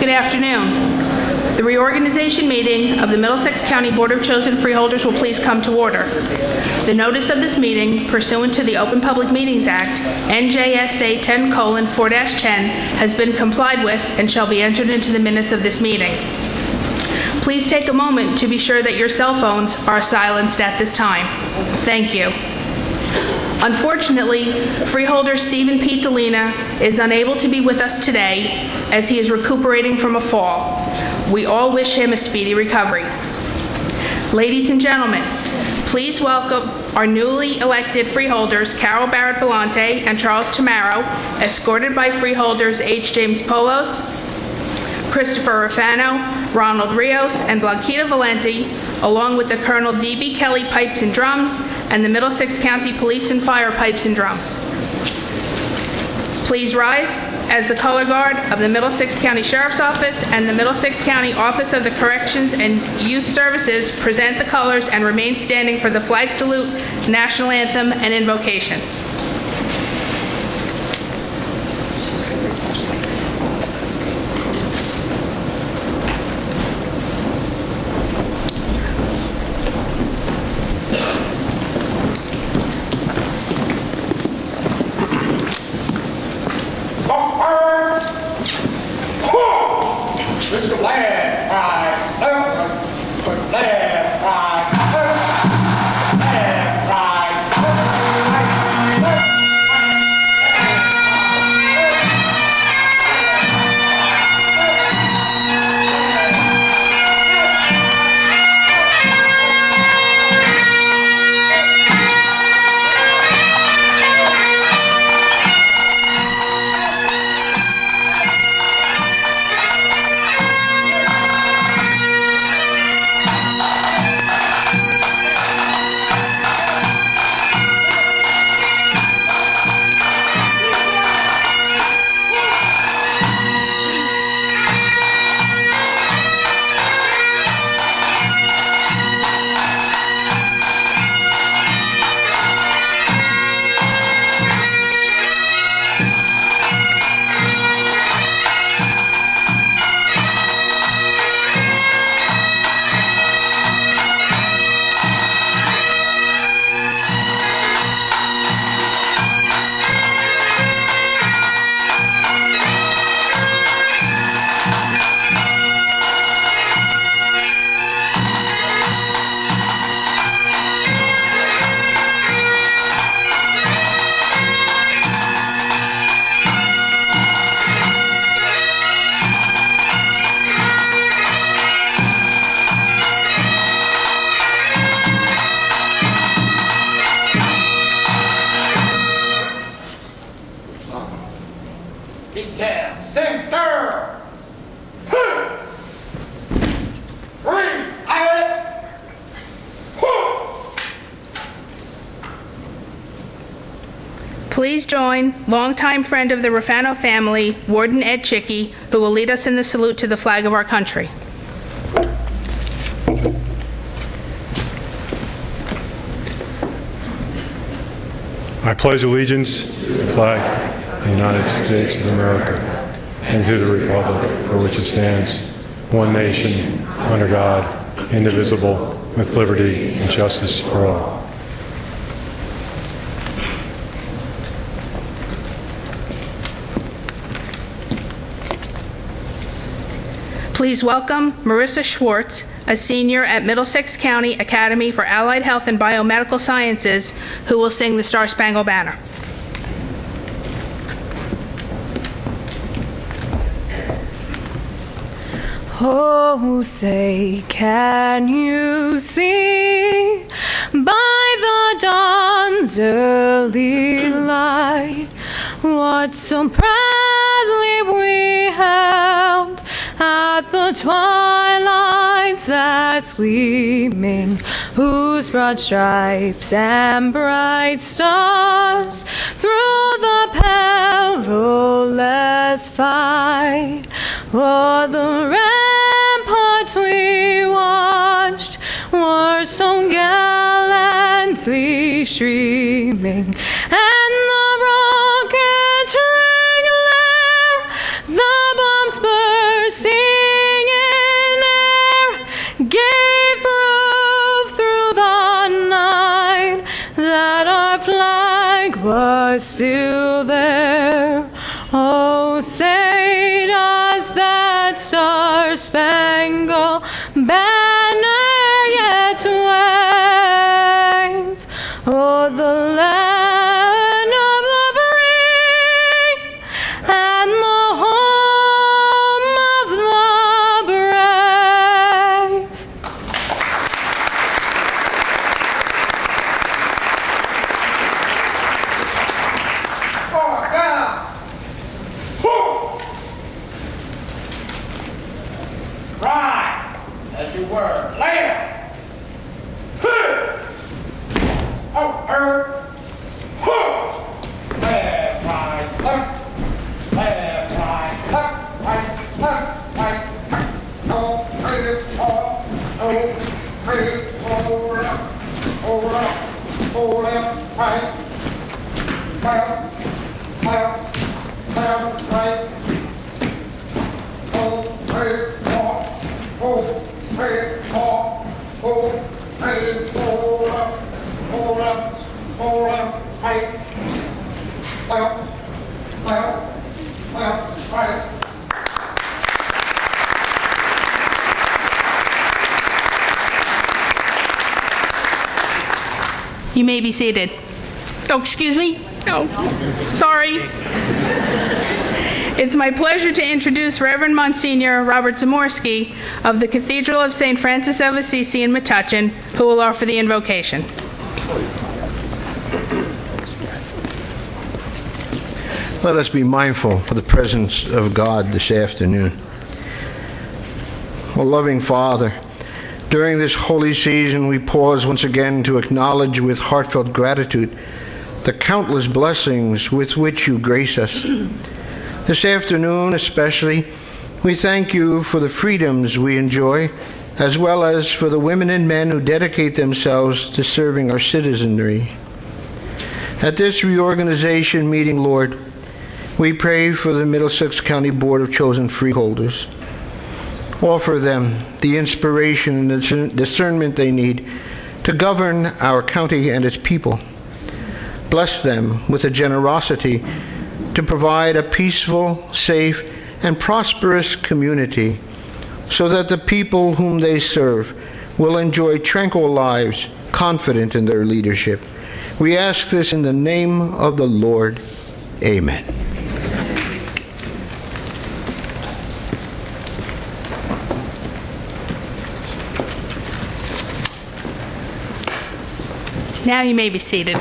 Good afternoon. The reorganization meeting of the Middlesex County Board of Chosen Freeholders will please come to order. The notice of this meeting, pursuant to the Open Public Meetings Act, NJSA 10:4-10, has been complied with and shall be entered into the minutes of this meeting. Please take a moment to be sure that your cell phones are silenced at this time. Thank you. Unfortunately, freeholder Stephen Pete Delina is unable to be with us today as he is recuperating from a fall. We all wish him a speedy recovery. Ladies and gentlemen, please welcome our newly elected freeholders Carol Barrett-Belante and Charles Tamaro, escorted by freeholders H. James Polos, Christopher Rafano, Ronald Rios, and Blanquita Valenti, along with the Colonel D.B. Kelly Pipes and Drums and the Middlesex County Police and Fire Pipes and Drums. Please rise as the color guard of the Middlesex County Sheriff's Office and the Middlesex County Office of the Corrections and Youth Services present the colors and remain standing for the flag salute, national anthem, and invocation. Please join longtime friend of the Rafano family, Warden Ed Chicky, who will lead us in the salute to the flag of our country. I pledge allegiance to the flag of the United States of America and to the republic for which it stands, one nation, under God, indivisible, with liberty and justice for all. Please welcome Marissa Schwartz, a senior at Middlesex County Academy for Allied Health and Biomedical Sciences, who will sing the Star-Spangled Banner. Oh, say, can you see by the dawn's early light what so proudly we held at the twilight's last gleaming, whose broad stripes and bright stars through the perilous fight o'er the ramparts we watched were so gallantly streaming, and the rockets ring loud, the bombs bursting was still there. Oh, say does that star-spangled banner yet wave o'er the land of the free and the home of the brave. Right, as you were. Left. Oh, left, right, left, right, left, right, no, left, right, left, right. You may be seated. Oh, excuse me. Oh, sorry. It's my pleasure to introduce Reverend Monsignor Robert Zamorsky of the Cathedral of St. Francis of Assisi in Metuchen, who will offer the invocation. Let us be mindful of the presence of God this afternoon. O loving Father, during this holy season we pause once again to acknowledge with heartfelt gratitude the countless blessings with which you grace us. This afternoon especially, we thank you for the freedoms we enjoy, as well as for the women and men who dedicate themselves to serving our citizenry. At this reorganization meeting, Lord, we pray for the Middlesex County Board of Chosen Freeholders. Offer them the inspiration and discernment they need to govern our county and its people. Bless them with a generosity to provide a peaceful, safe, and prosperous community so that the people whom they serve will enjoy tranquil lives, confident in their leadership. We ask this in the name of the Lord. Amen. Now you may be seated.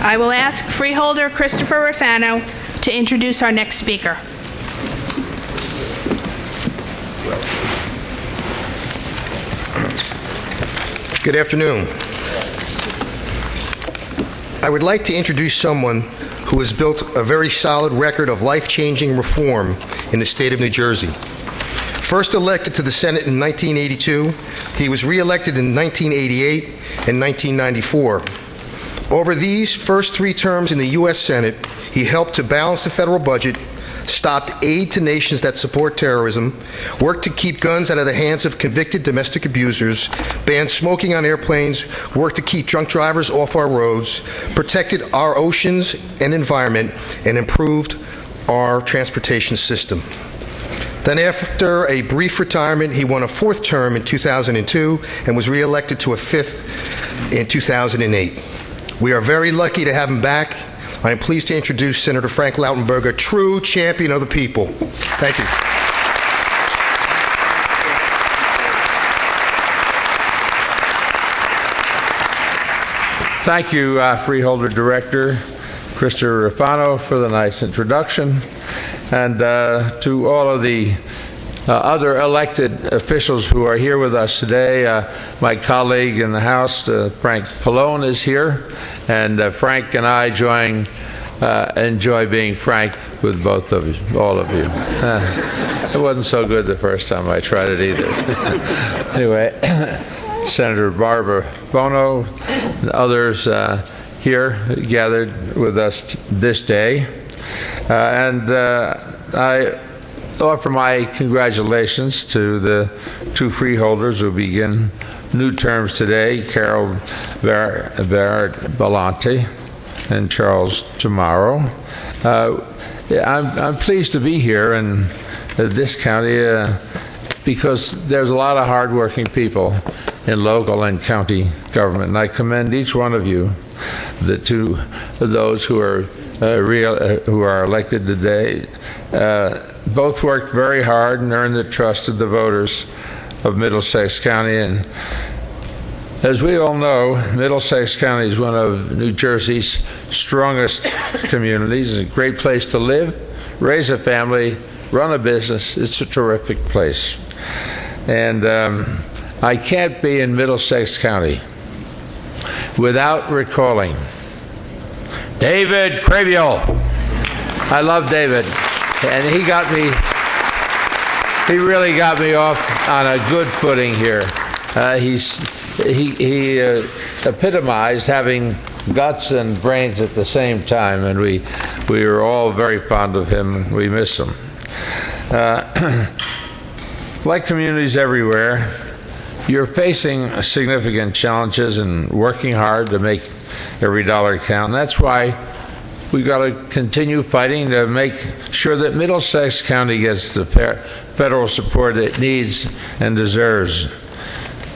I will ask Freeholder Christopher Rafano to introduce our next speaker. Good afternoon. I would like to introduce someone who has built a very solid record of life-changing reform in the state of New Jersey. First elected to the Senate in 1982, he was re-elected in 1988 and 1994. Over these first 3 terms in the U.S. Senate, he helped to balance the federal budget, stopped aid to nations that support terrorism, worked to keep guns out of the hands of convicted domestic abusers, banned smoking on airplanes, worked to keep drunk drivers off our roads, protected our oceans and environment, and improved our transportation system. Then after a brief retirement, he won a 4th term in 2002 and was re-elected to a 5th in 2008. We are very lucky to have him back. I am pleased to introduce Senator Frank Lautenberg, a true champion of the people. Thank you. Thank you, Freeholder Director Christopher Rafano, for the nice introduction, and to all of the other elected officials who are here with us today. My colleague in the House, Frank Pallone, is here, and Frank and I enjoy being frank with both of you, all of you. It wasn't so good the first time I tried it either. Anyway, Senator Barbara Bono and others here gathered with us this day. And I offer my congratulations to the two freeholders who begin new terms today, Carol Barrett-Ballanti and Charles Tomorrow. I'm pleased to be here in this county because there's a lot of hardworking people in local and county government, and I commend each one of you, to those who are who are elected today. Both worked very hard and earned the trust of the voters of Middlesex County. And as we all know, Middlesex County is one of New Jersey's strongest communities. It's a great place to live, raise a family, run a business. It's a terrific place. And I can't be in Middlesex County without recalling David Crabiel. I love David, and he really got me off on a good footing here. He epitomized having guts and brains at the same time, and we were all very fond of him, and we miss him. Like communities everywhere, you're facing significant challenges and working hard to make every dollar count. And that's why we've got to continue fighting to make sure that Middlesex County gets the federal support it needs and deserves.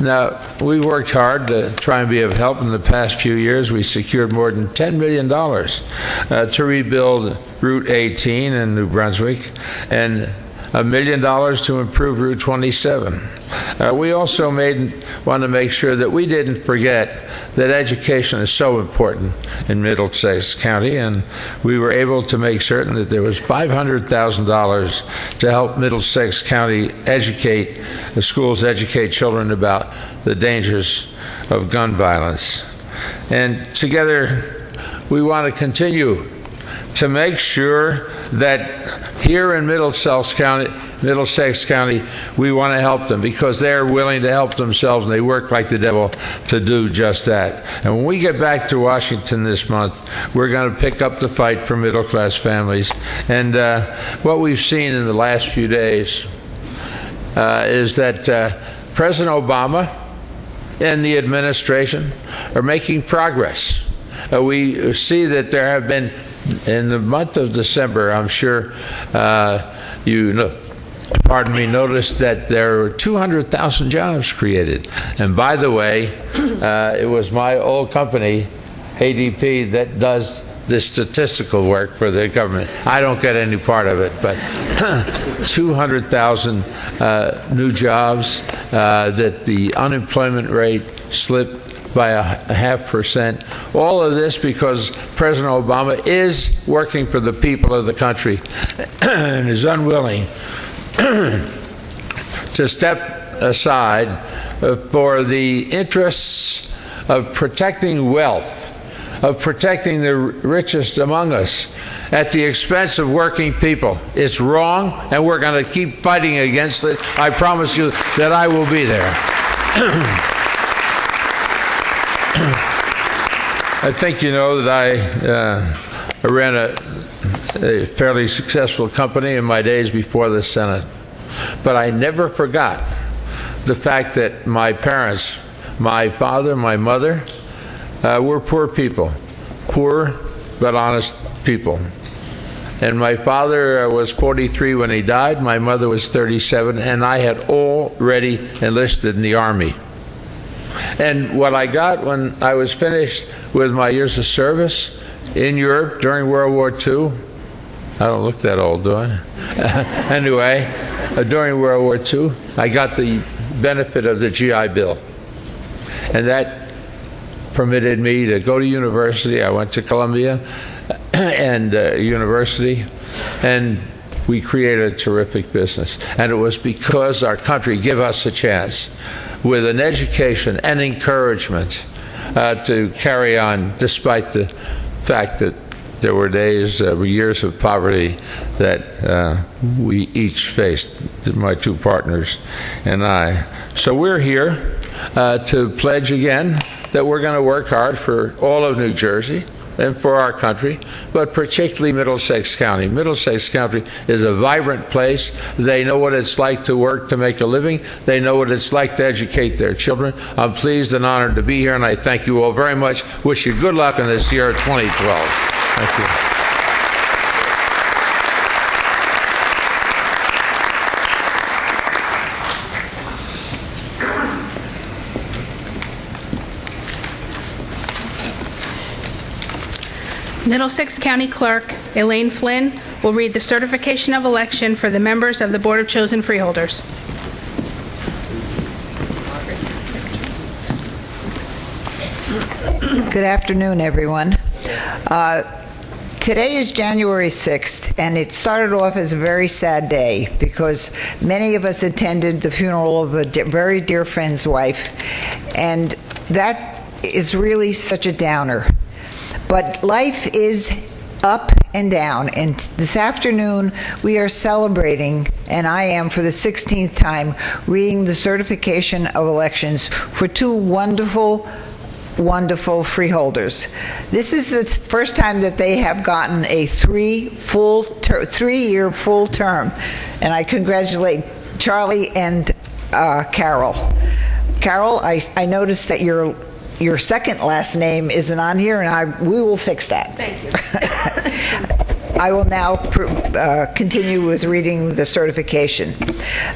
Now, we worked hard to try and be of help. In the past few years, we secured more than $10 million to rebuild Route 18 in New Brunswick, and $1 million to improve Route 27. We also want to make sure that we didn't forget that education is so important in Middlesex County, and we were able to make certain that there was $500,000 to help Middlesex County schools educate children about the dangers of gun violence. And together, we want to continue to make sure that here in Middlesex County, we want to help them because they're willing to help themselves, and they work like the devil to do just that. And when we get back to Washington this month, we're going to pick up the fight for middle-class families. And what we've seen in the last few days is that President Obama and the administration are making progress. We see that there have been, in the month of December, I'm sure noticed that there were 200,000 jobs created. And by the way, it was my old company, ADP, that does this statistical work for the government. I don't get any part of it, but 200,000 new jobs, that the unemployment rate slipped by 0.5%. All of this because President Obama is working for the people of the country and is unwilling to step aside for the interests of protecting wealth, of protecting the richest among us at the expense of working people. It's wrong, and we're going to keep fighting against it. I promise you that I will be there. I think you know that I ran a fairly successful company in my days before the Senate. But I never forgot the fact that my parents, my father, my mother, were poor people. Poor but honest people. And my father was 43 when he died, my mother was 37, and I had already enlisted in the Army. And what I got when I was finished with my years of service in Europe during World War II, I don't look that old, do I? Anyway, during World War II, I got the benefit of the GI Bill. And that permitted me to go to university. I went to Columbia and university, and we created a terrific business. And it was because our country gave us a chance with an education and encouragement to carry on, despite the fact that there were days, years of poverty that we each faced, my two partners and I. So we're here to pledge again that we're going to work hard for all of New Jersey, and for our country, but particularly Middlesex County. Middlesex County is a vibrant place. They know what it's like to work to make a living. They know what it's like to educate their children. I'm pleased and honored to be here, and I thank you all very much. Wish you good luck in this year of 2012. Thank you. Middlesex County Clerk Elaine Flynn will read the certification of election for the members of the Board of Chosen Freeholders. Good afternoon, everyone. Today is January 6th, and it started off as a very sad day because many of us attended the funeral of a very dear friend's wife, and that is really such a downer. But life is up and down, and this afternoon we are celebrating, and I am for the 16th time, reading the certification of elections for two wonderful freeholders. This is the first time that they have gotten a 3-year full term, and I congratulate Charlie and Carol. Carol, I noticed that your second last name isn't on here, and we will fix that. Thank you. I will now continue with reading the certification.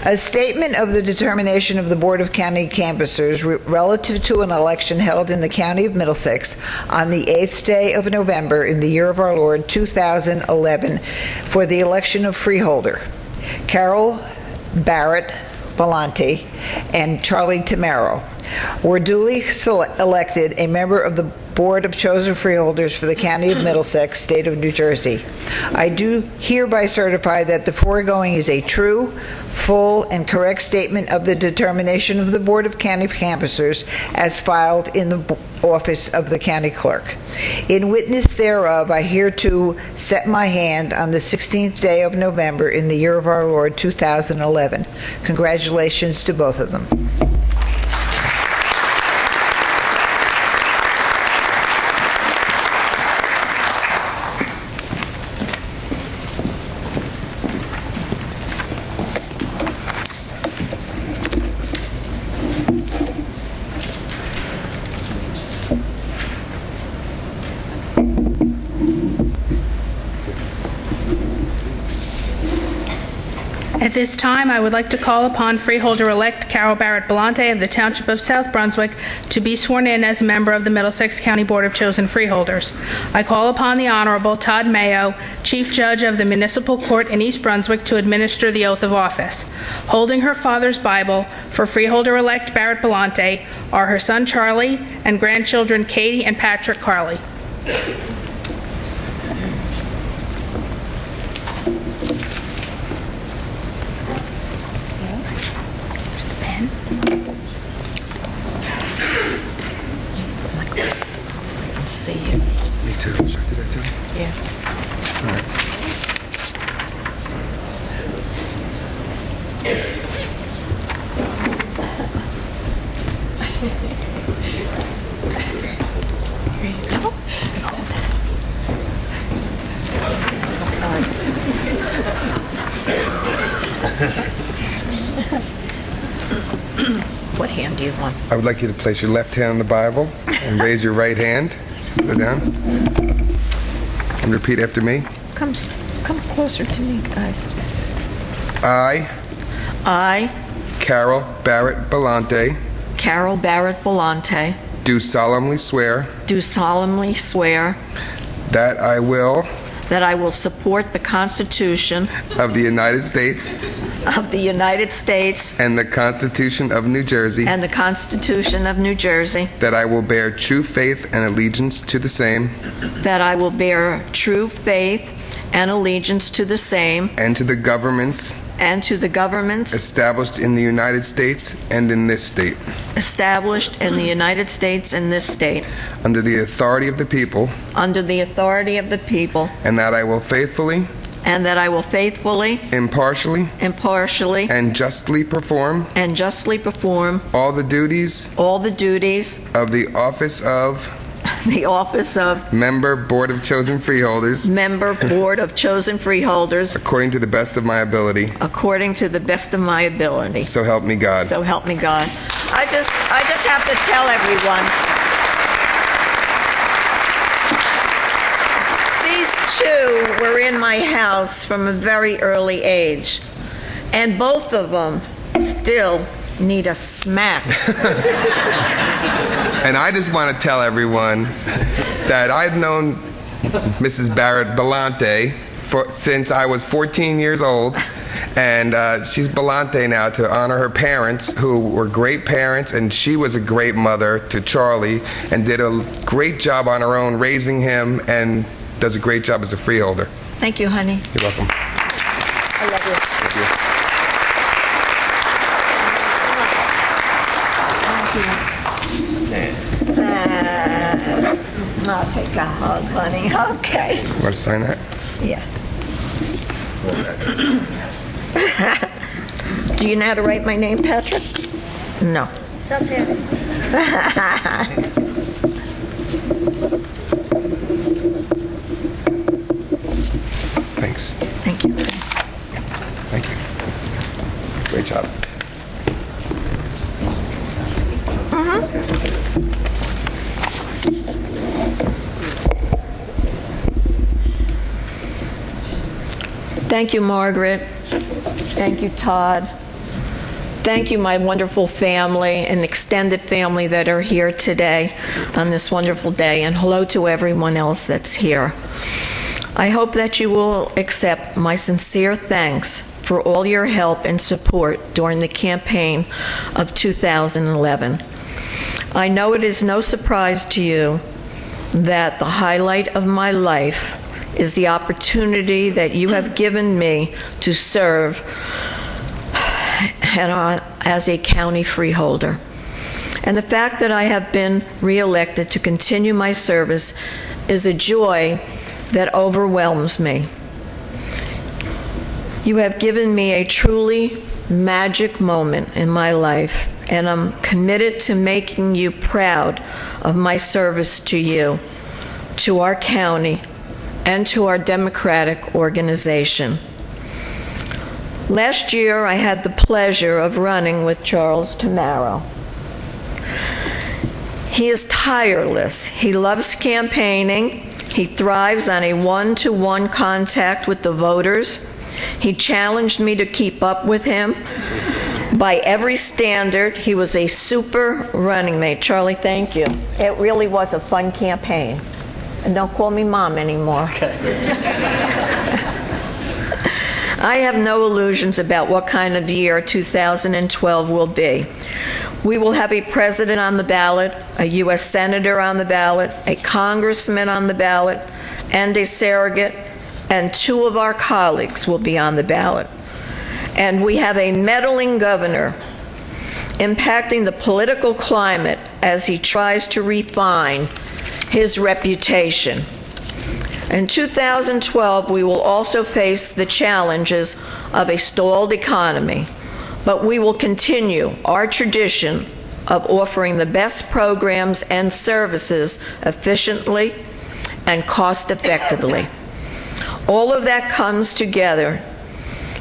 A statement of the determination of the Board of County Canvassers relative to an election held in the County of Middlesex on the 8th day of November in the year of our Lord 2011 for the election of freeholder Carol Barrett Bellante and Charlie Tamaro were duly elected a member of the Board of Chosen Freeholders for the County of Middlesex, State of New Jersey. I do hereby certify that the foregoing is a true, full, and correct statement of the determination of the Board of County Canvassers as filed in the office of the County Clerk. In witness thereof, I hereto set my hand on the 16th day of November in the year of our Lord 2011. Congratulations to both of them. At this time, I would like to call upon freeholder-elect Carol Barrett Bellante of the Township of South Brunswick to be sworn in as a member of the Middlesex County Board of Chosen Freeholders. I call upon the Honorable Todd Mayo, Chief Judge of the Municipal Court in East Brunswick, to administer the oath of office. Holding her father's Bible for freeholder-elect Barrett Bellante are her son Charlie and grandchildren Katie and Patrick Carley. See you. Me too. Should I do that too? Yeah. All right. Here you go. What hand do you want? I would like you to place your left hand on the Bible and raise your right hand. Go down. And repeat after me. Come closer to me, guys. I, Carol Barrett Bellante, Carol Barrett Bellante, do solemnly swear do solemnly swear that I will support the Constitution of the United States of the United States and the Constitution of New Jersey, and the Constitution of New Jersey, that I will bear true faith and allegiance to the same that I will bear true faith and allegiance to the same and to the governments established in the United States and in this state, established in the United States and this state, under the authority of the people, and that I will faithfully, impartially, and justly perform all the duties of the of the office of Member, Board of Chosen Freeholders, Member, Board of Chosen Freeholders, according to the best of my ability. according to the best of my ability. So help me God. So help me God. I just have to tell everyone, these two were in my house from a very early age, and both of them still need a smack. And I just want to tell everyone that I've known Mrs. Barrett Belante since I was 14 years old. And she's Belante now to honor her parents, who were great parents, and she was a great mother to Charlie and did a great job on her own raising him and does a great job as a freeholder. Thank you, honey. You're welcome. I love you. Thank you. I'll take a hug, honey. Okay. Want to sign that? Yeah. Do you know how to write my name, Patrick? No. That's it. Thanks. Thank you. Thank you. Great job. Thank you, Margaret. Thank you, Todd. Thank you, my wonderful family and extended family that are here today on this wonderful day, and hello to everyone else that's here. I hope that you will accept my sincere thanks for all your help and support during the campaign of 2011. I know it is no surprise to you that the highlight of my life is the opportunity that you have given me to serve as a county freeholder. And the fact that I have been reelected to continue my service is a joy that overwhelms me. You have given me a truly magic moment in my life, and I'm committed to making you proud of my service to you, to our county, and to our Democratic organization. Last year, I had the pleasure of running with Charles Tamaro. He is tireless. He loves campaigning. He thrives on a one-to-one contact with the voters. He challenged me to keep up with him. By every standard, he was a super running mate. Charlie, thank you. It really was a fun campaign. And don't call me Mom anymore. Okay. I have no illusions about what kind of year 2012 will be. We will have a president on the ballot, a U.S. senator on the ballot, a congressman on the ballot, and a surrogate, and 2 of our colleagues will be on the ballot. And we have a meddling governor impacting the political climate as he tries to refine his reputation. In 2012, we will also face the challenges of a stalled economy, but we will continue our tradition of offering the best programs and services efficiently and cost-effectively. All of that comes together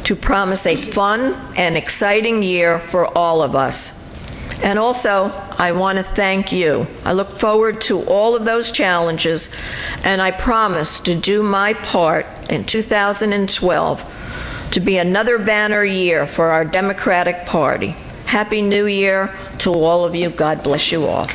to promise a fun and exciting year for all of us. And also, I want to thank you. I look forward to all of those challenges, and I promise to do my part in 2012 to be another banner year for our Democratic Party. Happy New Year to all of you. God bless you all.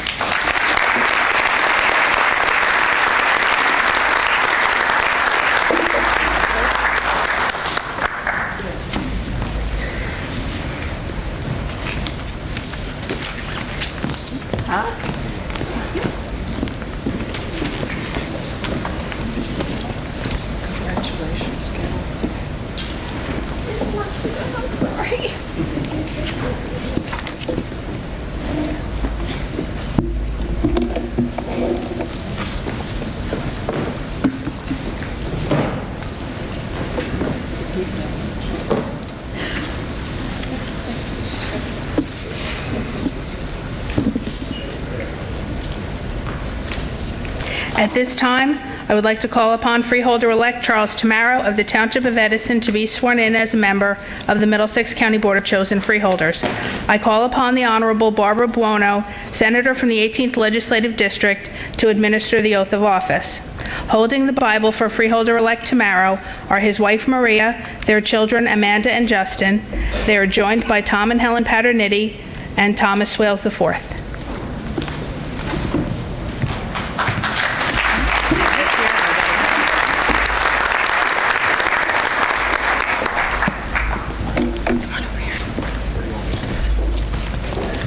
At this time, I would like to call upon Freeholder-elect Charles Tamaro of the Township of Edison to be sworn in as a member of the Middlesex County Board of Chosen Freeholders. I call upon the Honorable Barbara Buono, Senator from the 18th Legislative District, to administer the oath of office. Holding the Bible for Freeholder-elect Tamaro are his wife Maria, their children Amanda and Justin. They are joined by Tom and Helen Paternitti and Thomas Swales IV.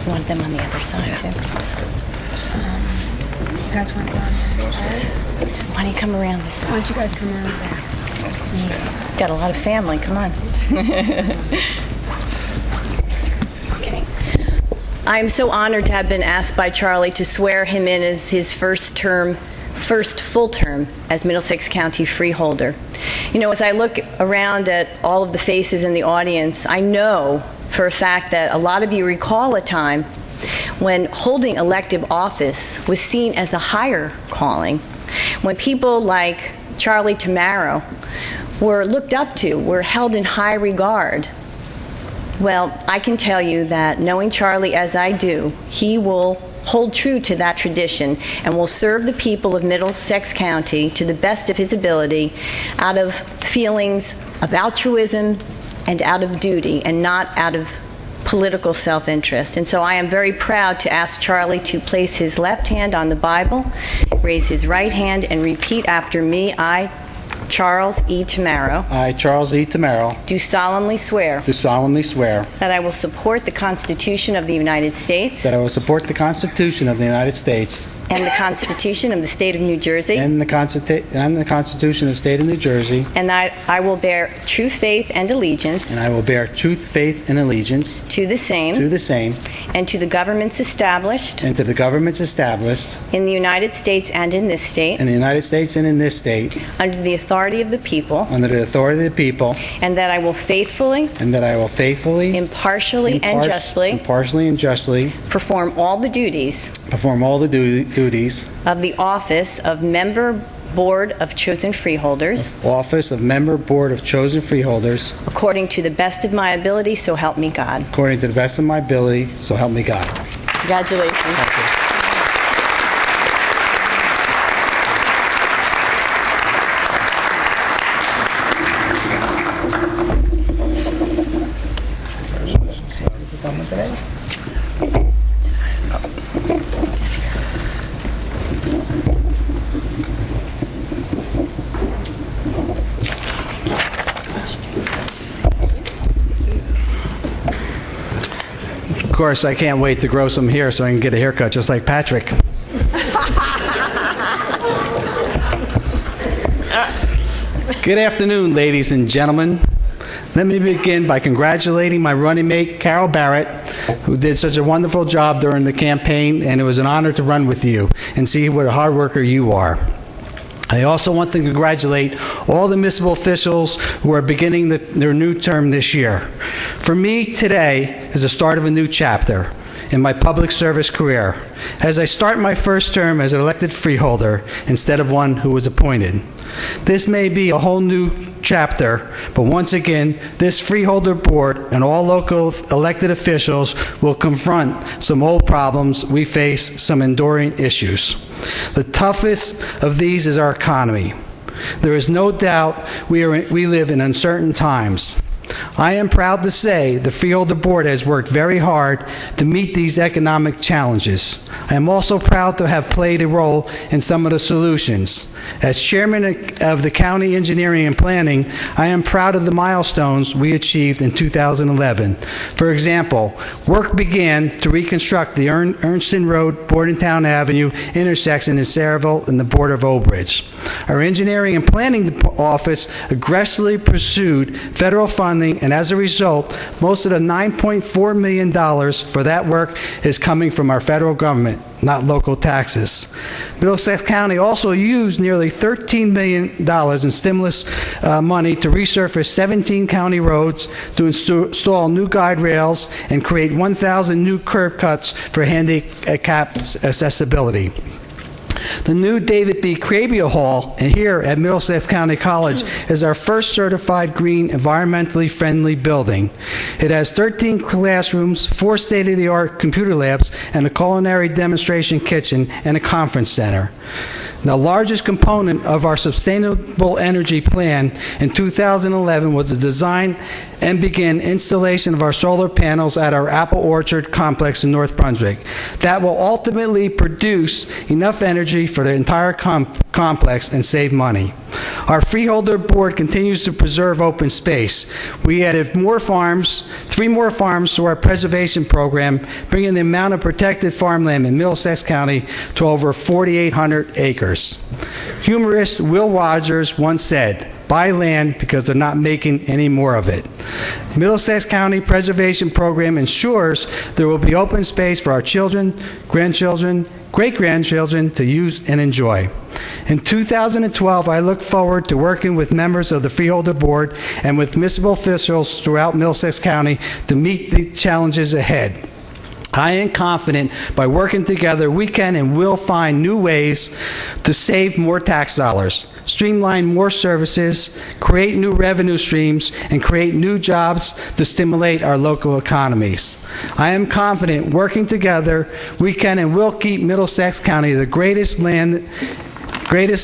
Want them on the other side, too. You guys want to go on the other side? Why don't you come around this side? Why don't you guys come around back? Got a lot of family, come on. Okay. I'm so honored to have been asked by Charlie to swear him in as his first full term as Middlesex County freeholder. You know, as I look around at all of the faces in the audience, I know for a fact that a lot of you recall a time when holding elective office was seen as a higher calling, when people like Charlie Tamaro were looked up to, were held in high regard. Well, I can tell you that knowing Charlie as I do, he will hold true to that tradition and will serve the people of Middlesex County to the best of his ability out of feelings of altruism and out of duty and not out of political self-interest. And so I am very proud to ask Charlie to place his left hand on the Bible, raise his right hand, and repeat after me. I, Charles E. Tamaro, I, Charles E. Tamaro, do solemnly swear do solemnly swear that I will support the Constitution of the United States that I will support the Constitution of the United States and the Constitution of the State of New Jersey, and the Constitution of the State of New Jersey, and that I will bear true faith and allegiance and I will bear truth, faith, and allegiance to the same and to the governments established to the governments established in the United States and in this state in the United States and in this state under the authority of the people, under the authority of the people, and that I will faithfully, impartially, and justly perform all the duties of the office of Member Board of Chosen Freeholders according to the best of my ability, so help me God. So help me God. Congratulations. Thank you. Of course, I can't wait to grow some hair so I can get a haircut just like Patrick. Good afternoon, ladies and gentlemen. Let me begin by congratulating my running mate, Carol Barrett, who did such a wonderful job during the campaign, and it was an honor to run with you and see what a hard worker you are. I also want to congratulate all the municipal officials who are beginning their new term this year. For me, today is the start of a new chapter in my public service career, as I start my first term as an elected freeholder instead of one who was appointed. This may be a whole new chapter, but once again, this freeholder board and all local elected officials will confront some old problems we face, some enduring issues. The toughest of these is our economy. There is no doubt we live in uncertain times. I am proud to say the Freeholder Board has worked very hard to meet these economic challenges. I am also proud to have played a role in some of the solutions. As chairman of the County Engineering and Planning, I am proud of the milestones we achieved in 2011. For example, work began to reconstruct the Ernston Road, Bordentown Avenue intersection in Saraville and the border of Old Bridge. Our Engineering and Planning Office aggressively pursued federal funding, and as a result, most of the $9.4 million for that work is coming from our federal government, not local taxes. Middlesex County also used nearly $13 million in stimulus money to resurface 17 county roads, to install new guide rails, and create 1,000 new curb cuts for handicap accessibility. The new David B. Crabia Hall here at Middlesex County College is our first certified green, environmentally friendly building. It has 13 classrooms, 4 state-of-the-art computer labs, and a culinary demonstration kitchen and a conference center. The largest component of our sustainable energy plan in 2011 was the design and begin installation of our solar panels at our Apple Orchard complex in North Brunswick. That will ultimately produce enough energy for the entire complex and save money. Our Freeholder Board continues to preserve open space. We added 3 more farms to our preservation program, bringing the amount of protected farmland in Middlesex County to over 4,800 acres. Humorist Will Rogers once said, "Buy land because they're not making any more of it." Middlesex County Preservation Program ensures there will be open space for our children, grandchildren, great-grandchildren to use and enjoy. In 2012, I look forward to working with members of the Freeholder Board and with municipal officials throughout Middlesex County to meet the challenges ahead. I am confident by working together, we can and will find new ways to save more tax dollars, streamline more services, create new revenue streams, and create new jobs to stimulate our local economies. I am confident working together, we can and will keep Middlesex County the greatest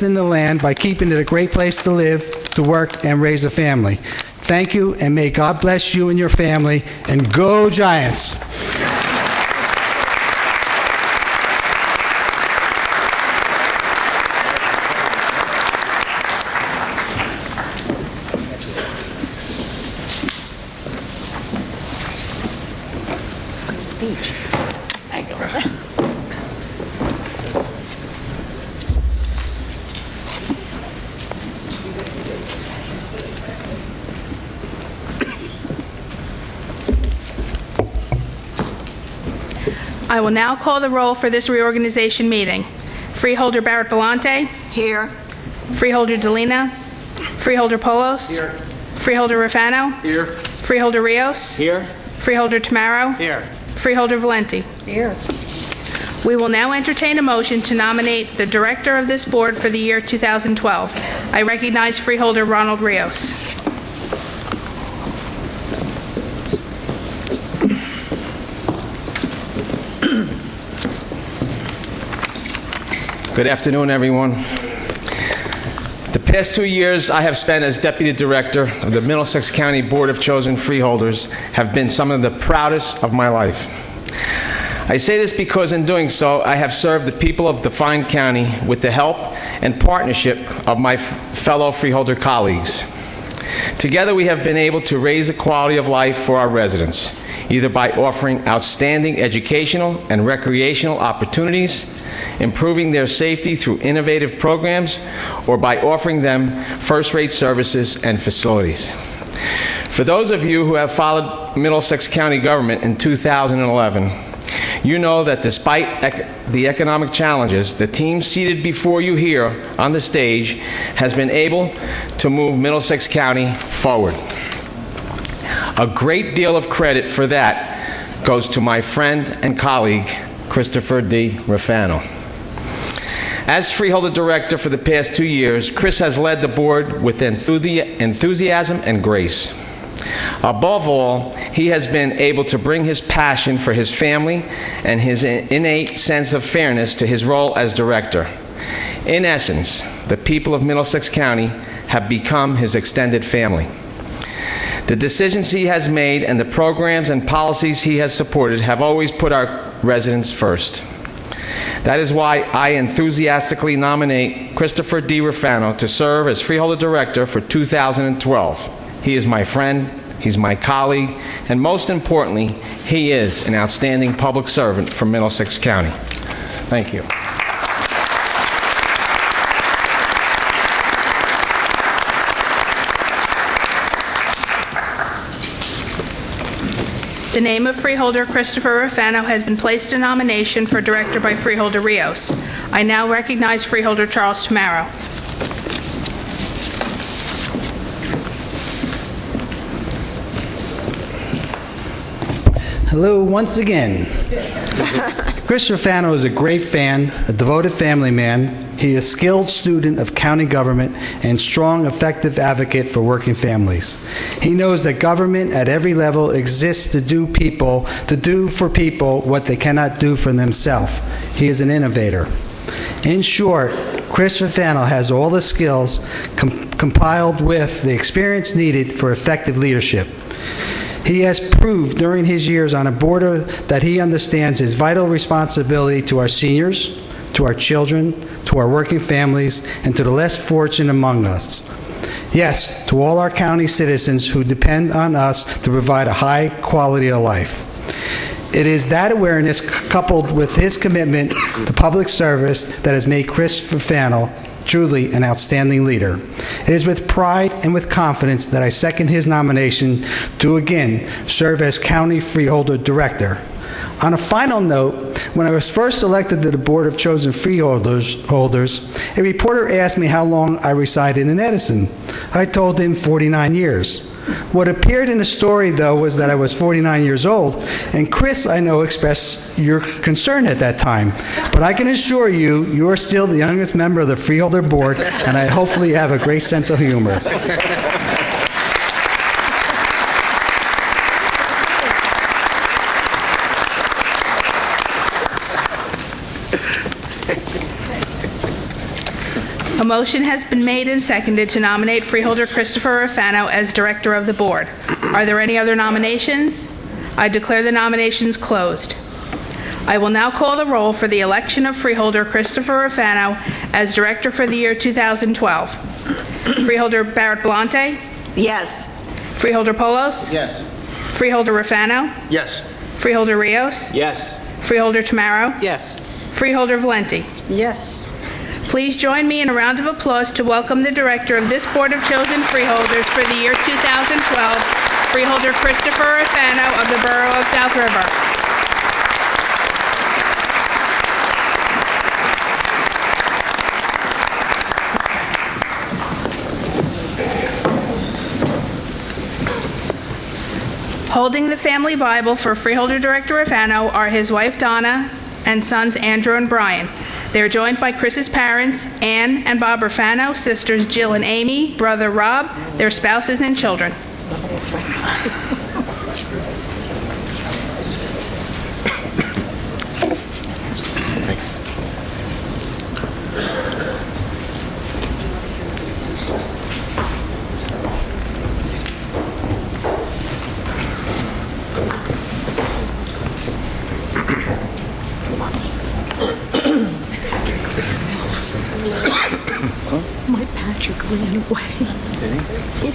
in the land by keeping it a great place to live, to work, and raise a family. Thank you, and may God bless you and your family, and go Giants! I will now call the roll for this reorganization meeting. Freeholder Barrett Delante. Here. Freeholder Delina. Freeholder Polos. Here. Freeholder Rafano. Here. Freeholder Rios. Here. Freeholder Tamaro. Here. Freeholder Valenti. Here. We will now entertain a motion to nominate the director of this board for the year 2012. I recognize Freeholder Ronald Rios. Good afternoon, everyone. The past 2 years I have spent as Deputy Director of the Middlesex County Board of Chosen Freeholders have been some of the proudest of my life. I say this because in doing so, I have served the people of the fine county with the help and partnership of my fellow freeholder colleagues. Together we have been able to raise the quality of life for our residents, either by offering outstanding educational and recreational opportunities, improving their safety through innovative programs, or by offering them first-rate services and facilities. For those of you who have followed Middlesex County government in 2011, you know that despite the economic challenges, the team seated before you here on the stage has been able to move Middlesex County forward. A great deal of credit for that goes to my friend and colleague, Christopher D. Rafano. As Freeholder Director for the past 2 years, Chris has led the board with enthusiasm and grace. Above all, he has been able to bring his passion for his family and his innate sense of fairness to his role as director. In essence, the people of Middlesex County have become his extended family. The decisions he has made and the programs and policies he has supported have always put our residents first. That is why I enthusiastically nominate Christopher D. Rafano to serve as Freeholder Director for 2012. He is my friend, he's my colleague, and most importantly, he is an outstanding public servant for Middlesex County. Thank you. The name of Freeholder Christopher Rafano has been placed in nomination for director by Freeholder Rios. I now recognize Freeholder Charles Tamaro. Hello once again. Chris Rufano is a great fan, a devoted family man. He is a skilled student of county government and strong, effective advocate for working families. He knows that government at every level exists to do for people what they cannot do for themselves. He is an innovator. In short, Chris Rufano has all the skills compiled with the experience needed for effective leadership. He has proved during his years on a board that he understands his vital responsibility to our seniors, to our children, to our working families, and to the less fortunate among us. Yes, to all our county citizens who depend on us to provide a high quality of life. It is that awareness coupled with his commitment to public service that has made Chris Rufano truly an outstanding leader. It is with pride and with confidence that I second his nomination to again serve as County Freeholder Director. On a final note, when I was first elected to the Board of Chosen Freeholders, a reporter asked me how long I resided in Edison. I told him 49 years. What appeared in the story, though, was that I was 49 years old, and Chris, I know, expressed your concern at that time. But I can assure you, you are still the youngest member of the Freeholder Board, and I hopefully have a great sense of humor. A motion has been made and seconded to nominate Freeholder Christopher Rufano as Director of the Board. Are there any other nominations? I declare the nominations closed. I will now call the roll for the election of Freeholder Christopher Rufano as Director for the year 2012. Freeholder Barrett Bellante? Yes. Freeholder Polos? Yes. Freeholder Rufano? Yes. Freeholder Rios? Yes. Freeholder Tamaro? Yes. Freeholder Valenti? Yes. Please join me in a round of applause to welcome the Director of this Board of Chosen Freeholders for the year 2012, Freeholder Christopher Rufano of the Borough of South River. Holding the family Bible for Freeholder Director Rufano are his wife Donna and sons Andrew and Brian. They are joined by Chris's parents, Ann and Bob Rufano, sisters Jill and Amy, brother Rob, their spouses and children. My Patrick ran away. Did he?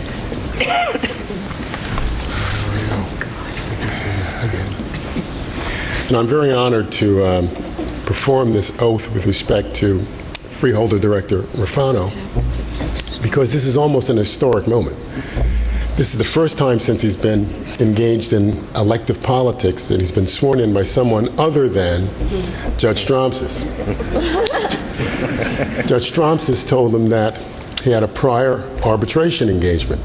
And I'm very honored to perform this oath with respect to Freeholder Director Rufano, because this is almost an historic moment. This is the first time since he's been engaged in elective politics that he's been sworn in by someone other than Judge Stromsis. Judge Stromsis told him that he had a prior arbitration engagement.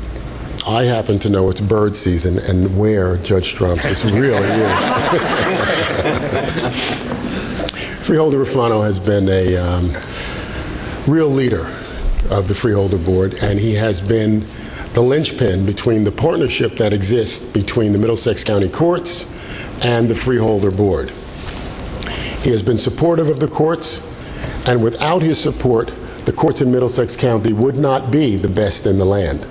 I happen to know it's bird season and where Judge Stromsis really is. Freeholder Rufano has been a real leader of the Freeholder Board, and he has been the linchpin between the partnership that exists between the Middlesex County Courts and the Freeholder Board. He has been supportive of the courts, and without his support, the courts in Middlesex County would not be the best in the land.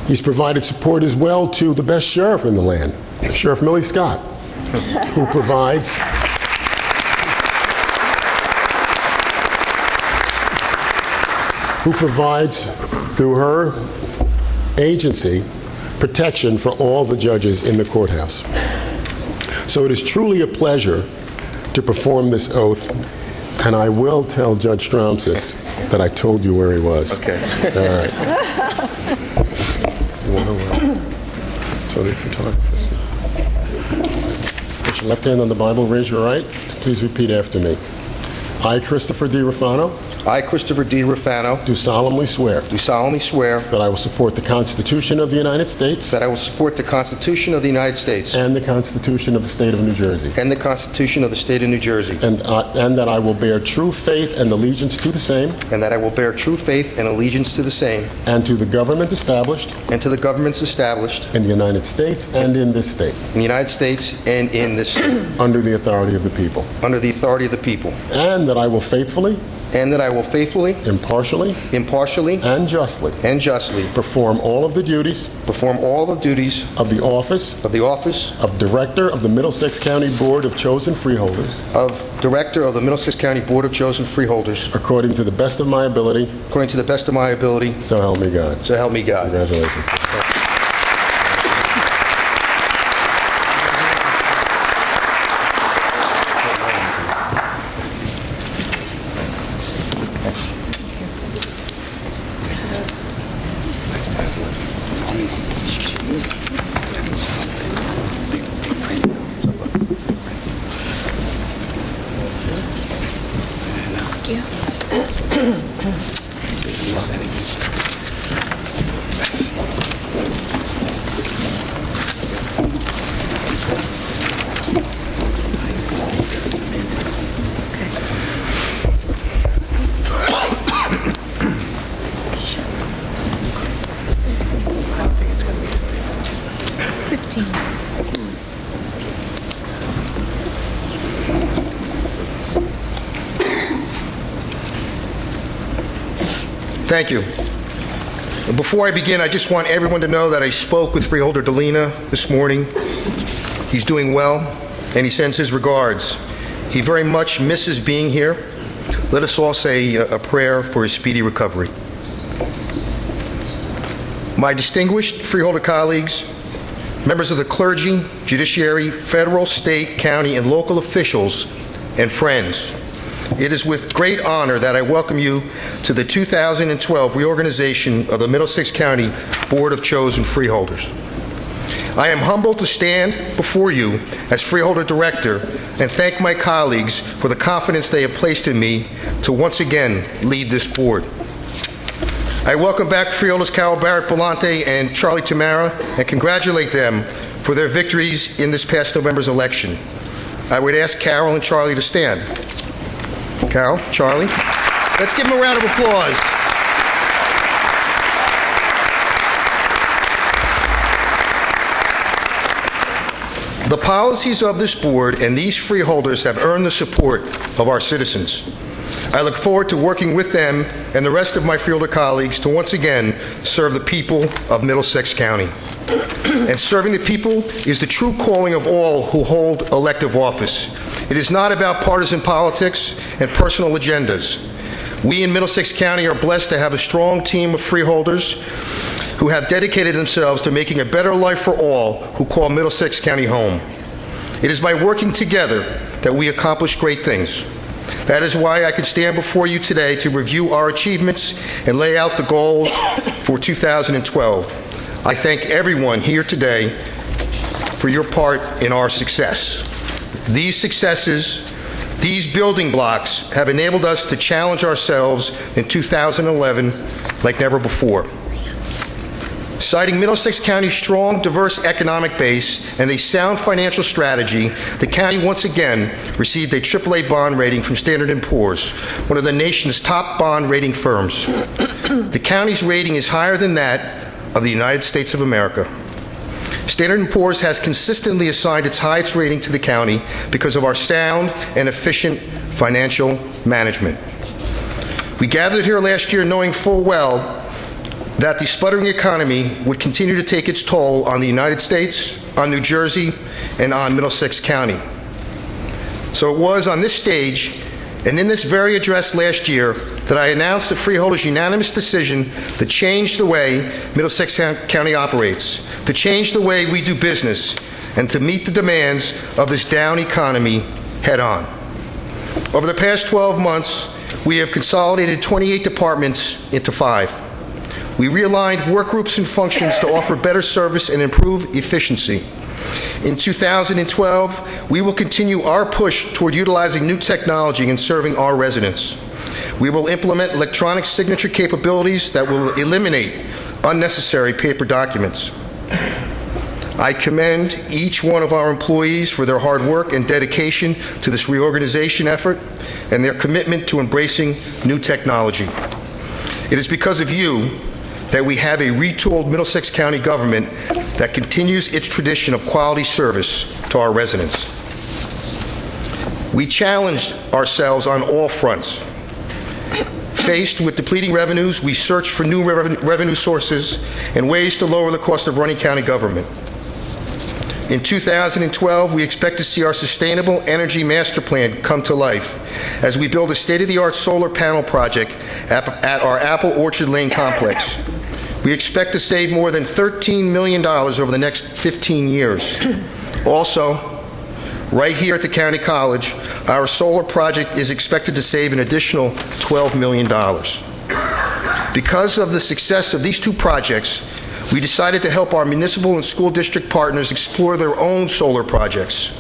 He's provided support as well to the best sheriff in the land, Sheriff Millie Scott, who provides through her agency protection for all the judges in the courthouse. So it is truly a pleasure to perform this oath, and I will tell Judge Stromsis that I told you where he was. Okay. All right. So the photographers. Put your left hand on the Bible, raise your right. Please repeat after me. I, Christopher D. Rufano, I, Christopher D. Rufano, do solemnly swear that I will support the Constitution of the United States I will support the Constitution of the United States and the Constitution of the State of New Jersey, and the Constitution of the State of New Jersey, and that I will bear true faith and allegiance to the same and that I will bear true faith and allegiance to the same and to the government established and to the governments established in the United States and in this state, in the United States and in this state, under the authority of the people, under the authority of the people, and that I will faithfully, impartially, and justly perform all of the duties of the office of Director of the Middlesex County Board of Chosen Freeholders according to the best of my ability. So help me God. Congratulations. Thank you. Before I begin, I just want everyone to know that I spoke with Freeholder Delina this morning. He's doing well, and he sends his regards. He very much misses being here. Let us all say a prayer for his speedy recovery. My distinguished Freeholder colleagues, members of the clergy, judiciary, federal, state, county, and local officials, and friends, it is with great honor that I welcome you to the 2012 reorganization of the Middlesex County Board of Chosen Freeholders. I am humbled to stand before you as Freeholder Director and thank my colleagues for the confidence they have placed in me to once again lead this board. I welcome back Freeholders Carol Barrett-Belante and Charlie Tamara and congratulate them for their victories in this past November's election. I would ask Carol and Charlie to stand. Carol, Charlie, let's give them a round of applause. The policies of this board and these freeholders have earned the support of our citizens. I look forward to working with them and the rest of my freeholder colleagues to once again serve the people of Middlesex County. And serving the people is the true calling of all who hold elective office. It is not about partisan politics and personal agendas. We in Middlesex County are blessed to have a strong team of freeholders who have dedicated themselves to making a better life for all who call Middlesex County home. It is by working together that we accomplish great things. That is why I can stand before you today to review our achievements and lay out the goals for 2012. I thank everyone here today for your part in our success. These successes, these building blocks have enabled us to challenge ourselves in 2011 like never before. Citing Middlesex County's strong, diverse economic base and a sound financial strategy, the county once again received a AAA bond rating from Standard & Poor's, one of the nation's top bond rating firms. The county's rating is higher than that of the United States of America. Standard & Poor's has consistently assigned its highest rating to the county because of our sound and efficient financial management. We gathered here last year knowing full well that the sputtering economy would continue to take its toll on the United States, on New Jersey, and on Middlesex County. So it was on this stage and in this very address last year that I announced the freeholders' unanimous decision to change the way Middlesex County operates, to change the way we do business, and to meet the demands of this down economy head on. Over the past 12 months, we have consolidated 28 departments into 5. We realigned work groups and functions to offer better service and improve efficiency. In 2012, we will continue our push toward utilizing new technology and serving our residents. We will implement electronic signature capabilities that will eliminate unnecessary paper documents. I commend each one of our employees for their hard work and dedication to this reorganization effort and their commitment to embracing new technology. It is because of you that we have a retooled Middlesex County government that continues its tradition of quality service to our residents. We challenged ourselves on all fronts. Faced with depleting revenues, we searched for new revenue sources and ways to lower the cost of running county government. In 2012, we expect to see our Sustainable Energy Master Plan come to life as we build a state-of-the-art solar panel project at our Apple Orchard Lane complex. We expect to save more than $13 million over the next 15 years. Also, right here at the County College, our solar project is expected to save an additional $12 million. Because of the success of these two projects, we decided to help our municipal and school district partners explore their own solar projects.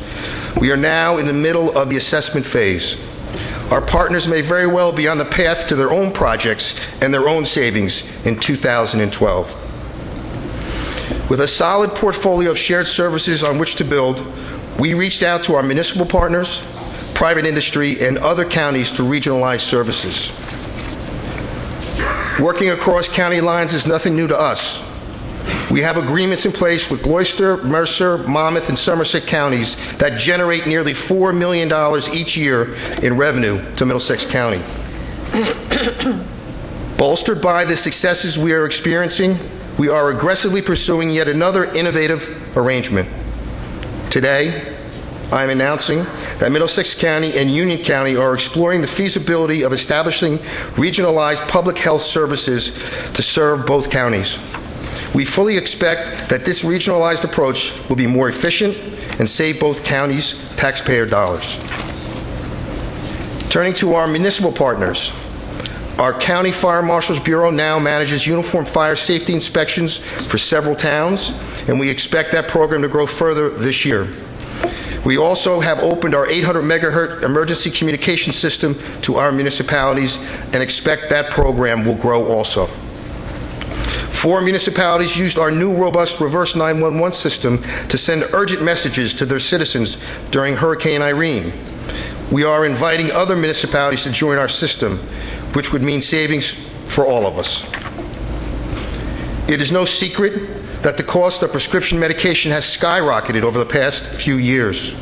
We are now in the middle of the assessment phase. Our partners may very well be on the path to their own projects and their own savings in 2012. With a solid portfolio of shared services on which to build, we reached out to our municipal partners, private industry, and other counties to regionalize services. Working across county lines is nothing new to us. We have agreements in place with Gloucester, Mercer, Monmouth, and Somerset counties that generate nearly $4 million each year in revenue to Middlesex County. Bolstered by the successes we are experiencing, we are aggressively pursuing yet another innovative arrangement. Today, I am announcing that Middlesex County and Union County are exploring the feasibility of establishing regionalized public health services to serve both counties. We fully expect that this regionalized approach will be more efficient and save both counties taxpayer dollars. Turning to our municipal partners, our County Fire Marshal's Bureau now manages uniform fire safety inspections for several towns, and we expect that program to grow further this year. We also have opened our 800 megahertz emergency communication system to our municipalities and expect that program will grow also. 4 municipalities used our new robust reverse 911 system to send urgent messages to their citizens during Hurricane Irene. We are inviting other municipalities to join our system, which would mean savings for all of us. It is no secret that the cost of prescription medication has skyrocketed over the past few years.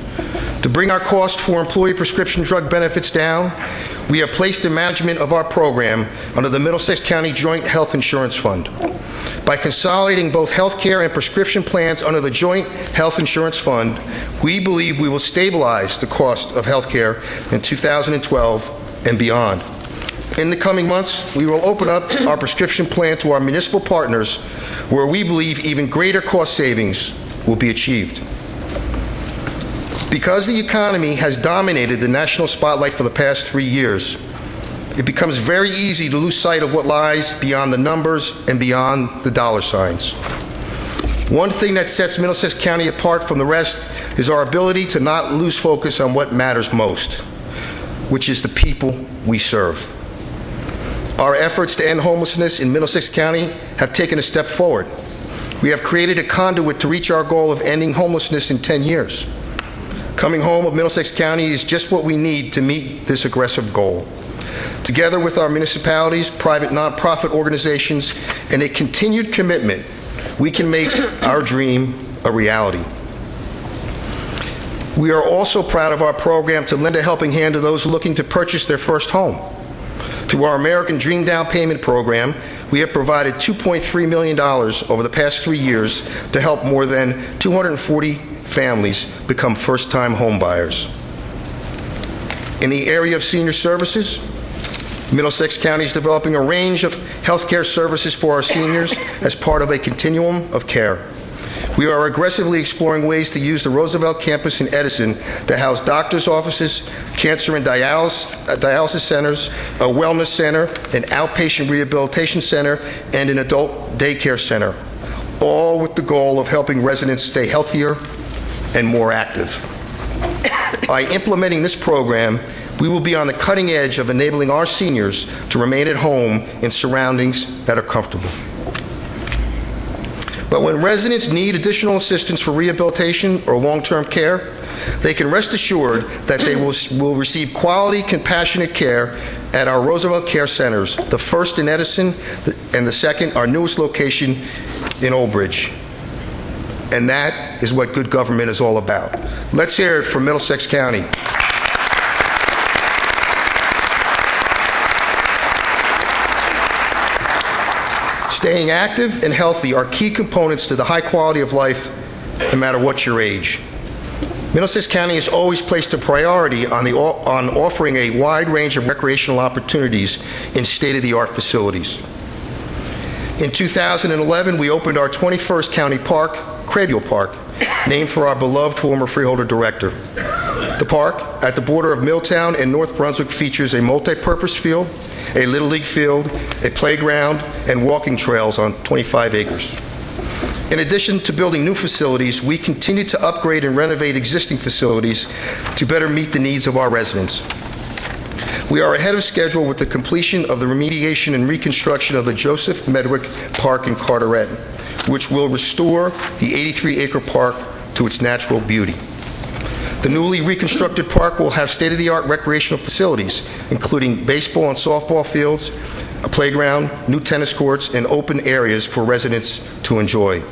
To bring our cost for employee prescription drug benefits down, we have placed the management of our program under the Middlesex County Joint Health Insurance Fund. By consolidating both health care and prescription plans under the Joint Health Insurance Fund, we believe we will stabilize the cost of health care in 2012 and beyond. In the coming months, we will open up our prescription plan to our municipal partners, where we believe even greater cost savings will be achieved. Because the economy has dominated the national spotlight for the past 3 years, it becomes very easy to lose sight of what lies beyond the numbers and beyond the dollar signs. One thing that sets Middlesex County apart from the rest is our ability to not lose focus on what matters most, which is the people we serve. Our efforts to end homelessness in Middlesex County have taken a step forward. We have created a conduit to reach our goal of ending homelessness in 10 years. Coming Home of Middlesex County is just what we need to meet this aggressive goal. Together with our municipalities, private nonprofit organizations, and a continued commitment, we can make our dream a reality. We are also proud of our program to lend a helping hand to those looking to purchase their first home. Through our American Dream Down Payment Program, we have provided $2.3 million over the past 3 years to help more than 240 families become first-time home buyers. In the area of senior services, Middlesex County is developing a range of health care services for our seniors as part of a continuum of care. We are aggressively exploring ways to use the Roosevelt campus in Edison to house doctors' offices, cancer and dialysis centers, a wellness center, an outpatient rehabilitation center, and an adult daycare center, all with the goal of helping residents stay healthier and more active. By implementing this program, We will be on the cutting edge of enabling our seniors to remain at home in surroundings that are comfortable. But when residents need additional assistance for rehabilitation or long-term care, they can rest assured that they will receive quality, compassionate care at our Roosevelt Care Centers, the first in Edison and the second, our newest location, in Old Bridge. And that is what good government is all about. Let's hear it from Middlesex County. Staying active and healthy are key components to the high quality of life, no matter what your age. Middlesex County has always placed a priority on offering a wide range of recreational opportunities in state-of-the-art facilities. In 2011, we opened our 21st county park, Crabule Park, named for our beloved former Freeholder director. The park, at the border of Milltown and North Brunswick, features a multi-purpose field, a Little League field, a playground, and walking trails on 25 acres. In addition to building new facilities, we continue to upgrade and renovate existing facilities to better meet the needs of our residents. We are ahead of schedule with the completion of the remediation and reconstruction of the Joseph Medwick Park in Carteret, which will restore the 83-acre park to its natural beauty. The newly reconstructed park will have state-of-the-art recreational facilities, including baseball and softball fields, a playground, new tennis courts, and open areas for residents to enjoy.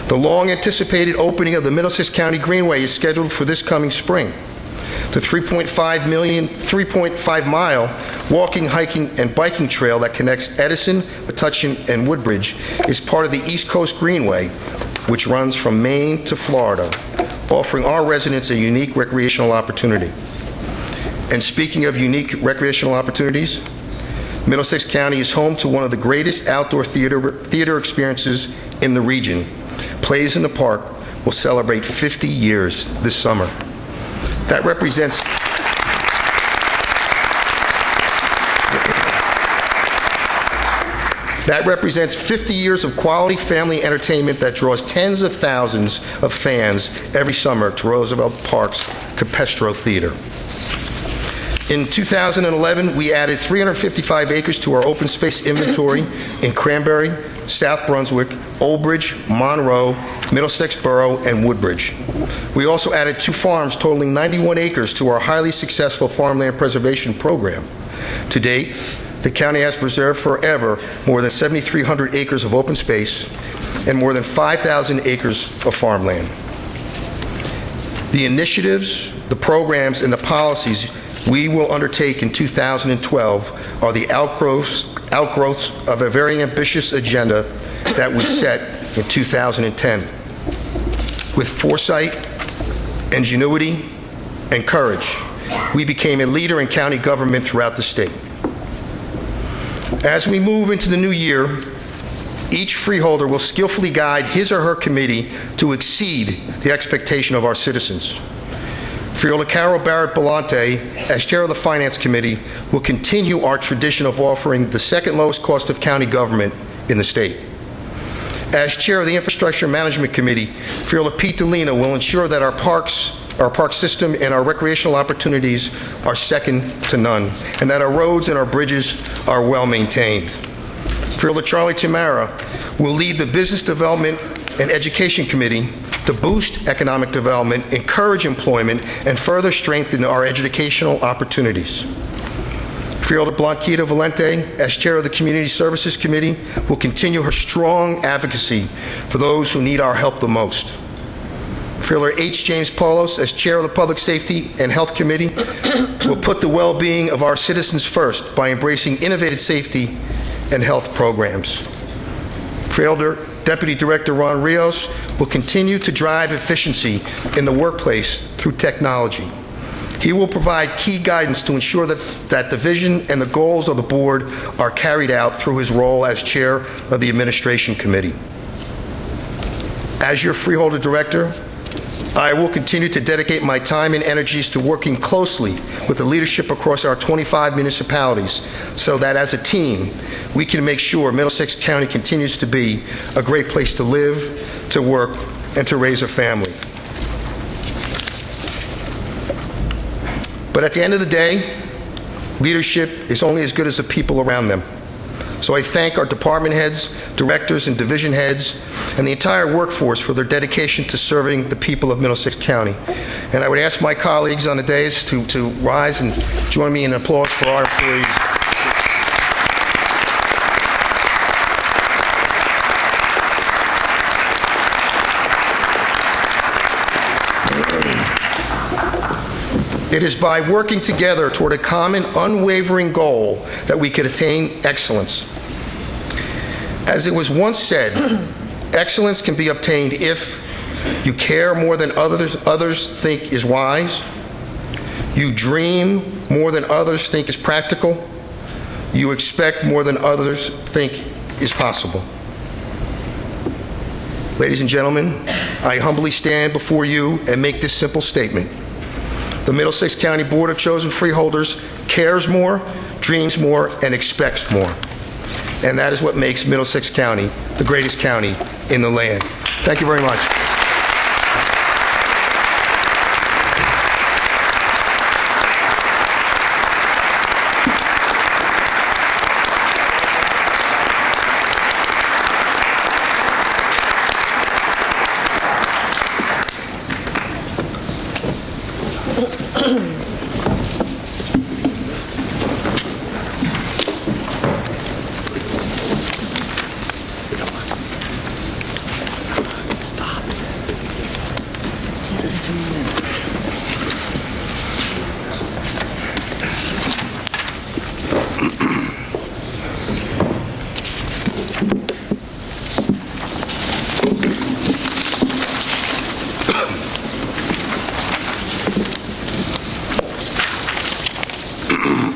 The long-anticipated opening of the Middlesex County Greenway is scheduled for this coming spring. The 3.5-mile walking, hiking, and biking trail that connects Edison, Metuchen, and Woodbridge is part of the East Coast Greenway, which runs from Maine to Florida, offering our residents a unique recreational opportunity. And speaking of unique recreational opportunities, Middlesex County is home to one of the greatest outdoor theater experiences in the region. Plays in the Park will celebrate 50 years this summer. That represents 50 years of quality family entertainment that draws tens of thousands of fans every summer to Roosevelt Park's Capestro Theater. In 2011, we added 355 acres to our open space inventory in Cranberry, South Brunswick, Old Bridge, Monroe, Middlesex Borough, and Woodbridge. We also added 2 farms totaling 91 acres to our highly successful farmland preservation program. To date, the county has preserved forever more than 7,300 acres of open space and more than 5,000 acres of farmland. The initiatives, the programs, and the policies we will undertake in 2012 are the outgrowths of a very ambitious agenda that we set in 2010. With foresight, ingenuity, and courage, we became a leader in county government throughout the state. As we move into the new year, each freeholder will skillfully guide his or her committee to exceed the expectation of our citizens. Freeholder Carol Barrett Belante, as chair of the Finance Committee, will continue our tradition of offering the second lowest cost of county government in the state. As chair of the Infrastructure Management Committee, Freeholder Pete DeLina will ensure that our park system and our recreational opportunities are second to none, and that our roads and our bridges are well maintained. Freeholder Charlie Tamara will lead the Business Development and Education Committee to boost economic development, encourage employment, and further strengthen our educational opportunities. Freeholder Blanquita Valente, as chair of the Community Services Committee, will continue her strong advocacy for those who need our help the most. Freeholder H. James Paulos, as chair of the Public Safety and Health Committee, will put the well-being of our citizens first by embracing innovative safety and health programs. Freeholder Deputy Director Ron Rios will continue to drive efficiency in the workplace through technology. He will provide key guidance to ensure that the vision and the goals of the board are carried out through his role as chair of the Administration Committee. As your Freeholder Director, I will continue to dedicate my time and energies to working closely with the leadership across our 25 municipalities so that as a team, we can make sure Middlesex County continues to be a great place to live, to work, and to raise a family. But at the end of the day, leadership is only as good as the people around them. So I thank our department heads, directors, and division heads, and the entire workforce for their dedication to serving the people of Middlesex County. And I would ask my colleagues on the dais to rise and join me in applause for our employees. It is by working together toward a common, unwavering goal that we can attain excellence. As it was once said, excellence can be obtained if you care more than others think is wise, you dream more than others think is practical, you expect more than others think is possible. Ladies and gentlemen, I humbly stand before you and make this simple statement. The Middlesex County Board of Chosen Freeholders cares more, dreams more, and expects more. And that is what makes Middlesex County the greatest county in the land. Thank you very much.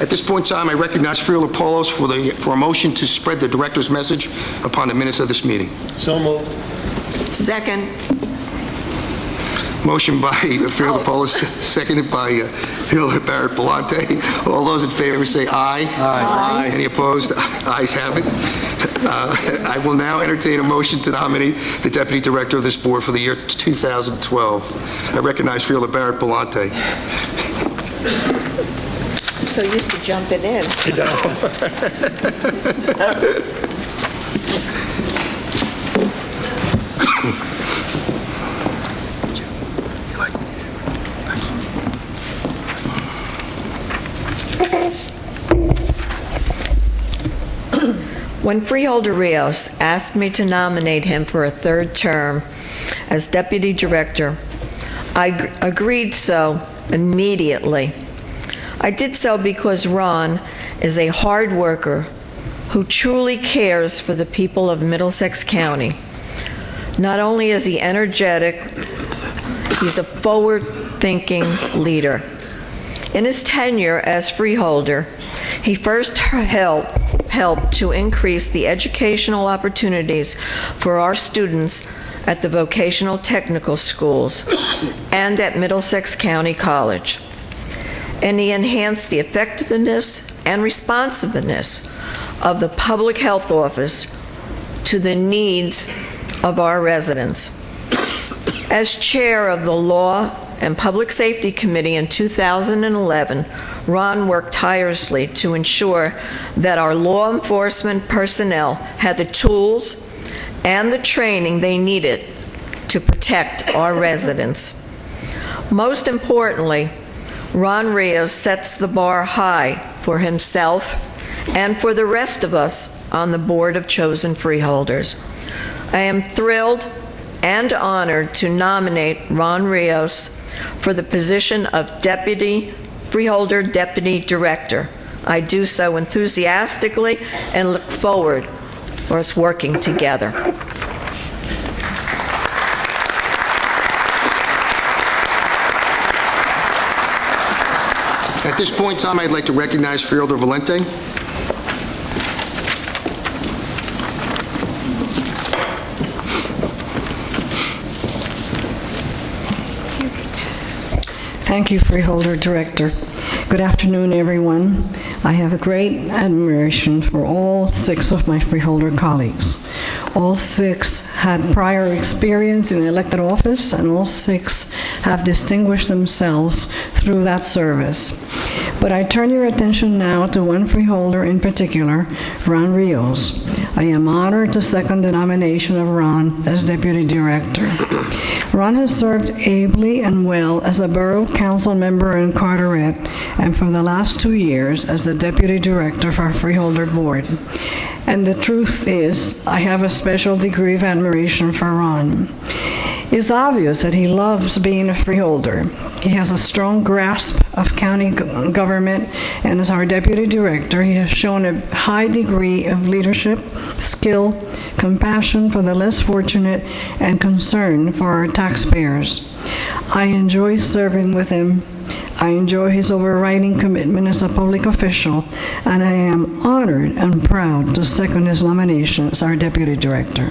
At this point in time, I recognize Freeholder Paulos for a motion to spread the director's message upon the minutes of this meeting. So moved. Second. Motion by Freeholder Paulos, seconded by Freeholder Barrett Belante. All those in favor say aye. Aye. Any opposed? Ayes have it. I will now entertain a motion to nominate the Deputy Director of this board for the year 2012. I recognize Freeholder Barrett Belante. So used to jumping in. When Freeholder Rios asked me to nominate him for a third term as Deputy Director, I agreed so immediately. I did so because Ron is a hard worker who truly cares for the people of Middlesex County. Not only is he energetic, he's a forward-thinking leader. In his tenure as freeholder, he first helped to increase the educational opportunities for our students at the vocational technical schools and at Middlesex County College. And he enhanced the effectiveness and responsiveness of the Public Health Office to the needs of our residents. As chair of the Law and Public Safety Committee in 2011, Ron worked tirelessly to ensure that our law enforcement personnel had the tools and the training they needed to protect our residents. Most importantly, Ron Rios sets the bar high for himself and for the rest of us on the Board of Chosen Freeholders. I am thrilled and honored to nominate Ron Rios for the position of Freeholder Deputy Director. I do so enthusiastically and look forward to us working together. At this point in time, I'd like to recognize Freeholder Valente. Thank you, Freeholder Director. Good afternoon, everyone. I have a great admiration for all 6 of my Freeholder colleagues. All 6 had prior experience in elected office, and all 6 have distinguished themselves through that service. But I turn your attention now to one freeholder in particular, Ron Rios. I am honored to second the nomination of Ron as Deputy Director. Ron has served ably and well as a Borough Council member in Carteret, and for the last 2 years as the Deputy Director for our Freeholder Board. And the truth is, I have a special degree of admiration for Ron. It's obvious that he loves being a freeholder. He has a strong grasp of county government, and as our Deputy Director, he has shown a high degree of leadership, skill, compassion for the less fortunate, and concern for our taxpayers. I enjoy serving with him. I enjoy his overriding commitment as a public official, and I am honored and proud to second his nomination as our Deputy Director.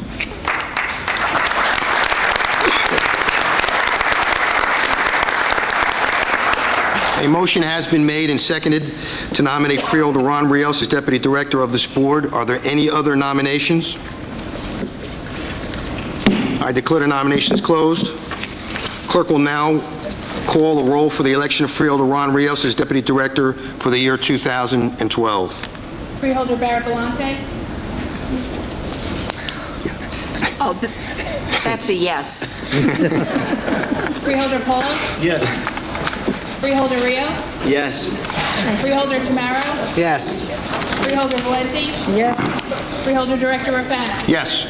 A motion has been made and seconded to nominate Freeholder Ron Rios as Deputy Director of this board. Are there any other nominations? I declare the nominations closed. Clerk will now call the roll for the election of Freeholder Ron Rios as Deputy Director for the year 2012. Freeholder Barrett Belante? Oh, that's a yes. Freeholder Polo? Yes. Freeholder Rios? Yes. Freeholder Tamaro? Yes. Freeholder Valenti? Yes. Freeholder Director Rafano? Yes.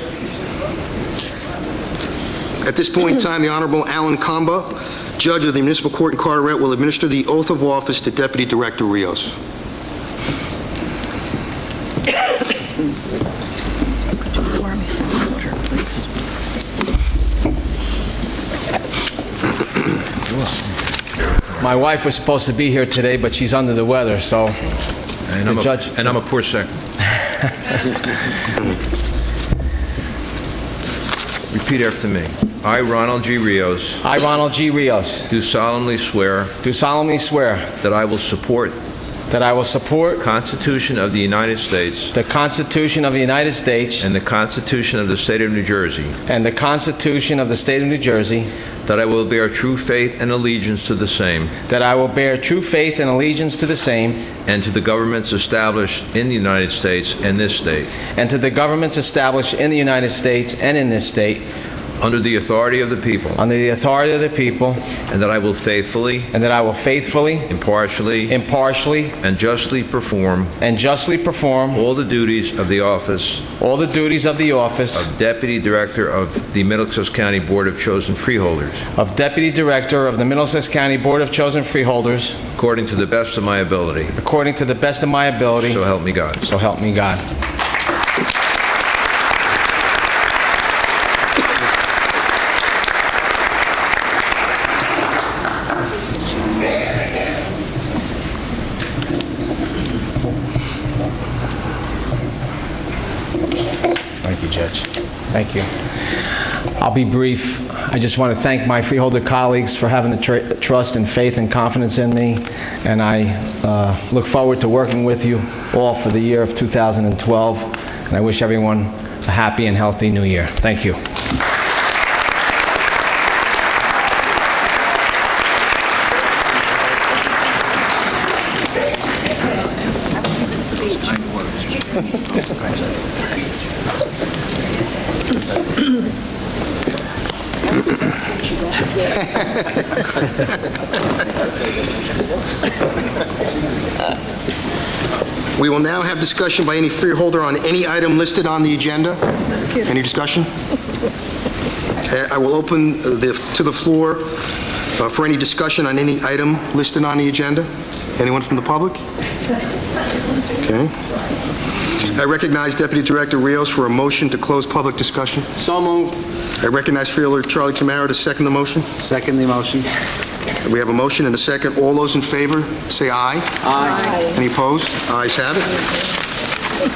At this point in time, the Honorable Alan Kamba, Judge of the Municipal Court in Carteret, will administer the oath of office to Deputy Director Rios. Could you pour me some water, please? My wife was supposed to be here today, but she's under the weather, so And judge... I'm a poor second. Repeat after me. I, Ronald G. Rios. I, Ronald G. Rios. Do solemnly swear. Do solemnly swear. That I will support. That I will support. The Constitution of the United States. The Constitution of the United States. And the Constitution of the State of New Jersey. And the Constitution of the State of New Jersey. That I will bear true faith and allegiance to the same. That I will bear true faith and allegiance to the same. And to the governments established in the United States and this state. And to the governments established in the United States and in this state. Under the authority of the people. Under the authority of the people. And that I will faithfully. And that I will faithfully. Impartially. Impartially. And justly perform. And justly perform. All the duties of the office. All the duties of the office. Of Deputy Director of the Middlesex County Board of Chosen Freeholders. Of Deputy Director of the Middlesex County Board of Chosen Freeholders. According to the best of my ability. According to the best of my ability. So help me God. So help me God. Thank you, Judge. Thank you. I'll be brief. I just want to thank my freeholder colleagues for having the trust and faith and confidence in me, and I look forward to working with you all for the year of 2012, and I wish everyone a happy and healthy new year. Thank you. We will now have discussion by any freeholder on any item listed on the agenda. Any discussion? I will open to the floor for any discussion on any item listed on the agenda. Anyone from the public? Okay. I recognize Deputy Director Rios for a motion to close public discussion. So moved. I recognize Freeholder Charlie Tamaro to second the motion. Second the motion. We have a motion and a second. All those in favor, say aye. Aye. Any opposed? Ayes have it.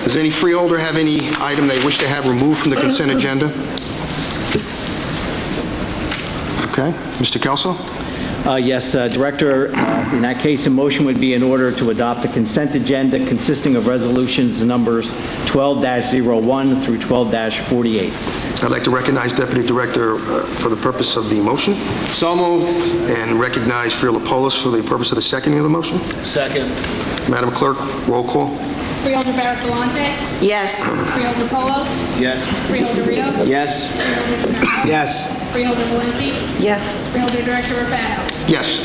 Does any freeholder have any item they wish to have removed from the consent agenda? Okay. Mr. Kelso? Yes, Director, in that case, a motion would be in order to adopt a consent agenda consisting of resolutions numbers 12-01 through 12-48. I'd like to recognize Deputy Director for the purpose of the motion. So moved. And recognize Freeholders for the purpose of the seconding of the motion. Second. Madam Clerk, roll call. Freeholder Barrett Galante. Yes. Freeholder Polo. Yes. Freeholder Rito. Yes. Freeholder Tamaro. Yes. Freeholder Valenti. Yes. Freeholder Director Rafano. Yes.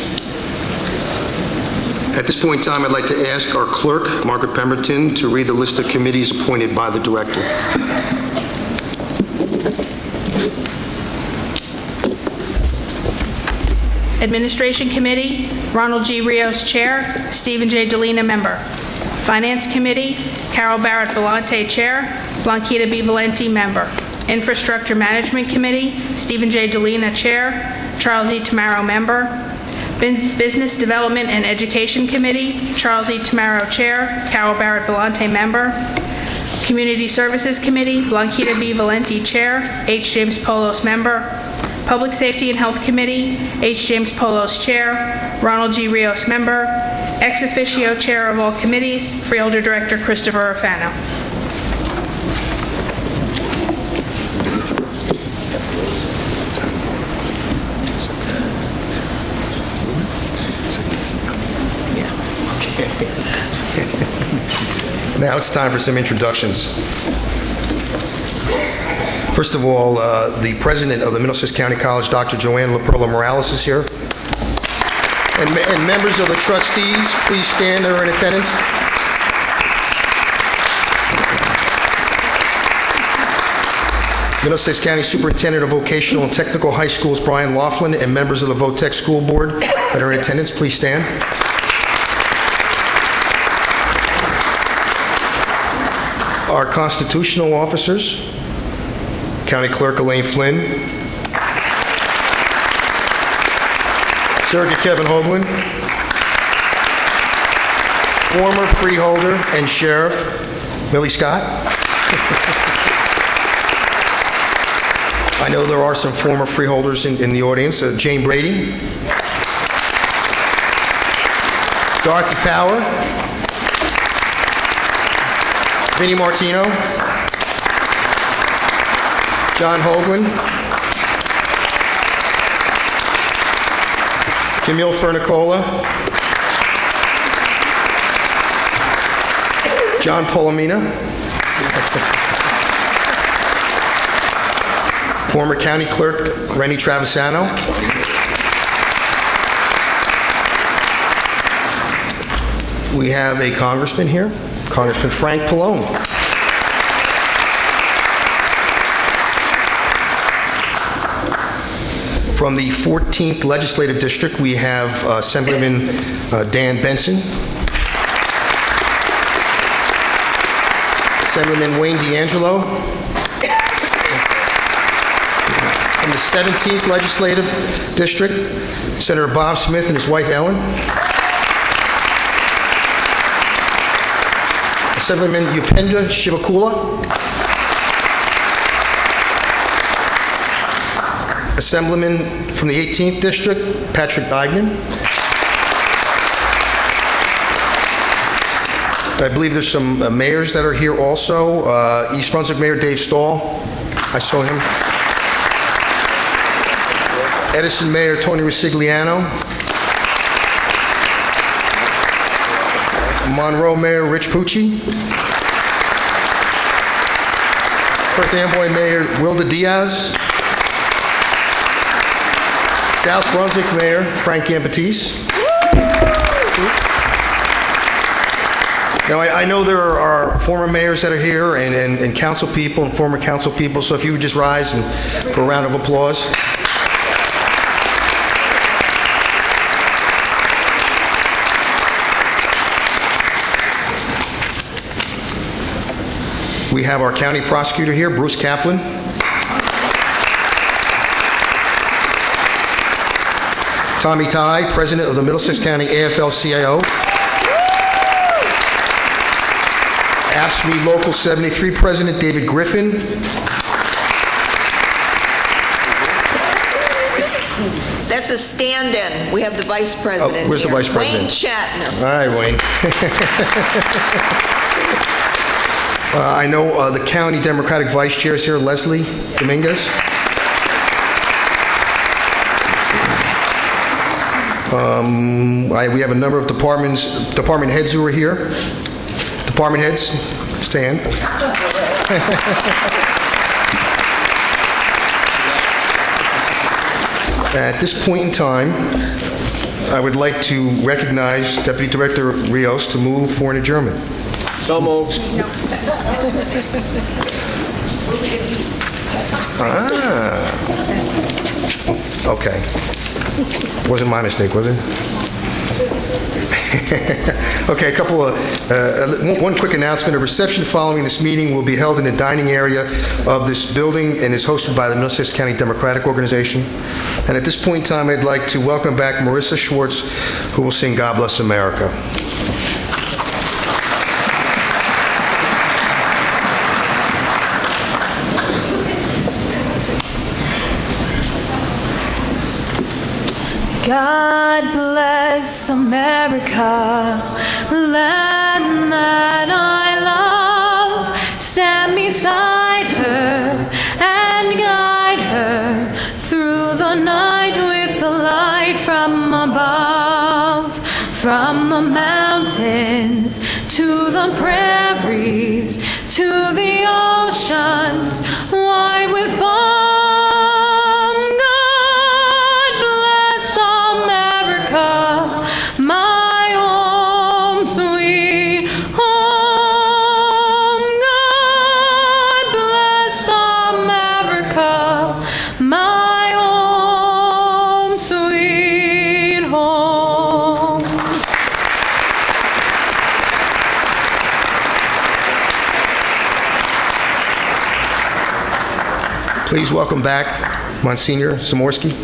At this point in time, I'd like to ask our clerk, Margaret Pemberton, to read the list of committees appointed by the director. Administration Committee, Ronald G. Rios, Chair. Stephen J. Delina, Member. Finance Committee, Carol Barrett Belante, Chair. Blanquita B. Valenti, Member. Infrastructure Management Committee, Stephen J. Delina, Chair. Charles E. Tamaro, Member. Business Development and Education Committee, Charles E. Tamaro, Chair. Carol Barrett Belante, Member. Community Services Committee, Blanquita B. Valenti, Chair. H. James Polos, Member. Public Safety and Health Committee, H. James Polos, Chair. Ronald G. Rios, Member. Ex officio Chair of all committees, Freeholder Director Christopher Rafano. Now it's time for some introductions. First of all, the president of the Middlesex County College, Dr. Joanne LaPerla Morales, is here. And members of the trustees, please stand that are in attendance. Middlesex County Superintendent of Vocational and Technical High Schools, Brian Laughlin, and members of the VOTEC School Board that are in attendance, please stand. Our constitutional officers, County Clerk Elaine Flynn, Surrogate Kevin Hoagland, former freeholder and sheriff Millie Scott. I know there are some former freeholders in the audience. Jane Brady, Dorothy Power, Vinnie Martino, John Hoagland, Camille Fernicola, John Polomina, former County Clerk Rennie Travisano, we have a congressman here, Congressman Frank Pallone. From the 14th Legislative District, we have Assemblyman Dan Benson, Assemblyman Wayne D'Angelo. From the 17th Legislative District, Senator Bob Smith and his wife Ellen. Assemblyman Upendra Shivakula. Assemblyman from the 18th District, Patrick Dignan. I believe there's some mayors that are here also. East Brunswick Mayor Dave Stahl, I saw him. Edison Mayor Tony Risigliano. Monroe Mayor Rich Pucci. Perth Amboy Mayor Wilda Diaz. South Brunswick Mayor Frank Gambatese. Now, I know there are former mayors that are here and council people and former council people, so if you would just rise and for a round of applause. We have our county prosecutor here, Bruce Kaplan. Tommy Ty, President of the Middlesex County AFL-CIO. AFSCME Local 73 President David Griffin. That's a stand-in. We have the vice president where's the here. vice president? Wayne Shatner. All right, Wayne. I know the county Democratic vice chair is here, Leslie Dominguez. We have a number of department heads who are here. Department heads, stand. At this point in time, I would like to recognize Deputy Director Rios to move for an adjournment. So moved. Okay. Wasn't my mistake, was it? Okay, a couple of, one quick announcement. A reception following this meeting will be held in the dining area of this building and is hosted by the Middlesex County Democratic Organization. And at this point in time, I'd like to welcome back Marissa Schwartz, who will sing God Bless America. God bless America, land that I love. Stand beside her and guide her through the night with the light from above. From the mountains to the prairies to the oceans, wide with foam. My home, sweet home. God bless America, my home, sweet home. Please welcome back Monsignor Zamorsky.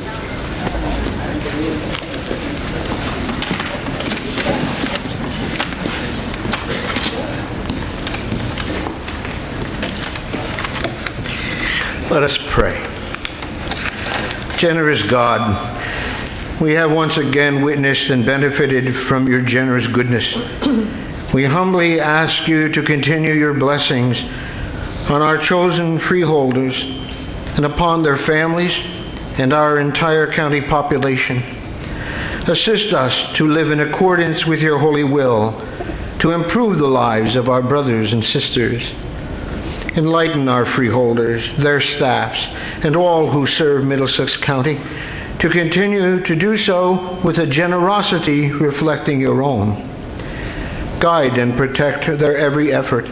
Let us pray. Generous God, we have once again witnessed and benefited from your generous goodness. We humbly ask you to continue your blessings on our chosen freeholders and upon their families and our entire county population. Assist us to live in accordance with your holy will, to improve the lives of our brothers and sisters. Enlighten our freeholders, their staffs, and all who serve Middlesex County to continue to do so with a generosity reflecting your own. Guide and protect their every effort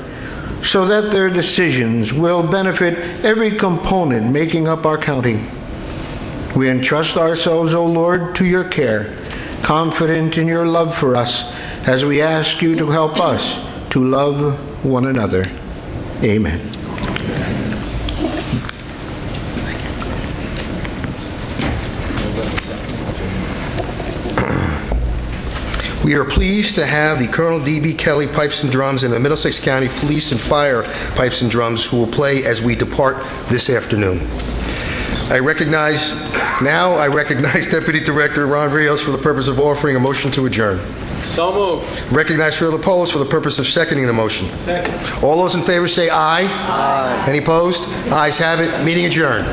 so that their decisions will benefit every component making up our county. We entrust ourselves, O Lord, to your care, confident in your love for us as we ask you to help us to love one another. Amen. We are pleased to have the Colonel D.B. Kelly Pipes and Drums and the Middlesex County Police and Fire Pipes and Drums who will play as we depart this afternoon. I recognize Deputy Director Ron Rios for the purpose of offering a motion to adjourn. So moved. Recognize Phil Polis for the purpose of seconding the motion. Second. All those in favor say aye. Aye. Any opposed? Ayes have it. Meeting adjourned.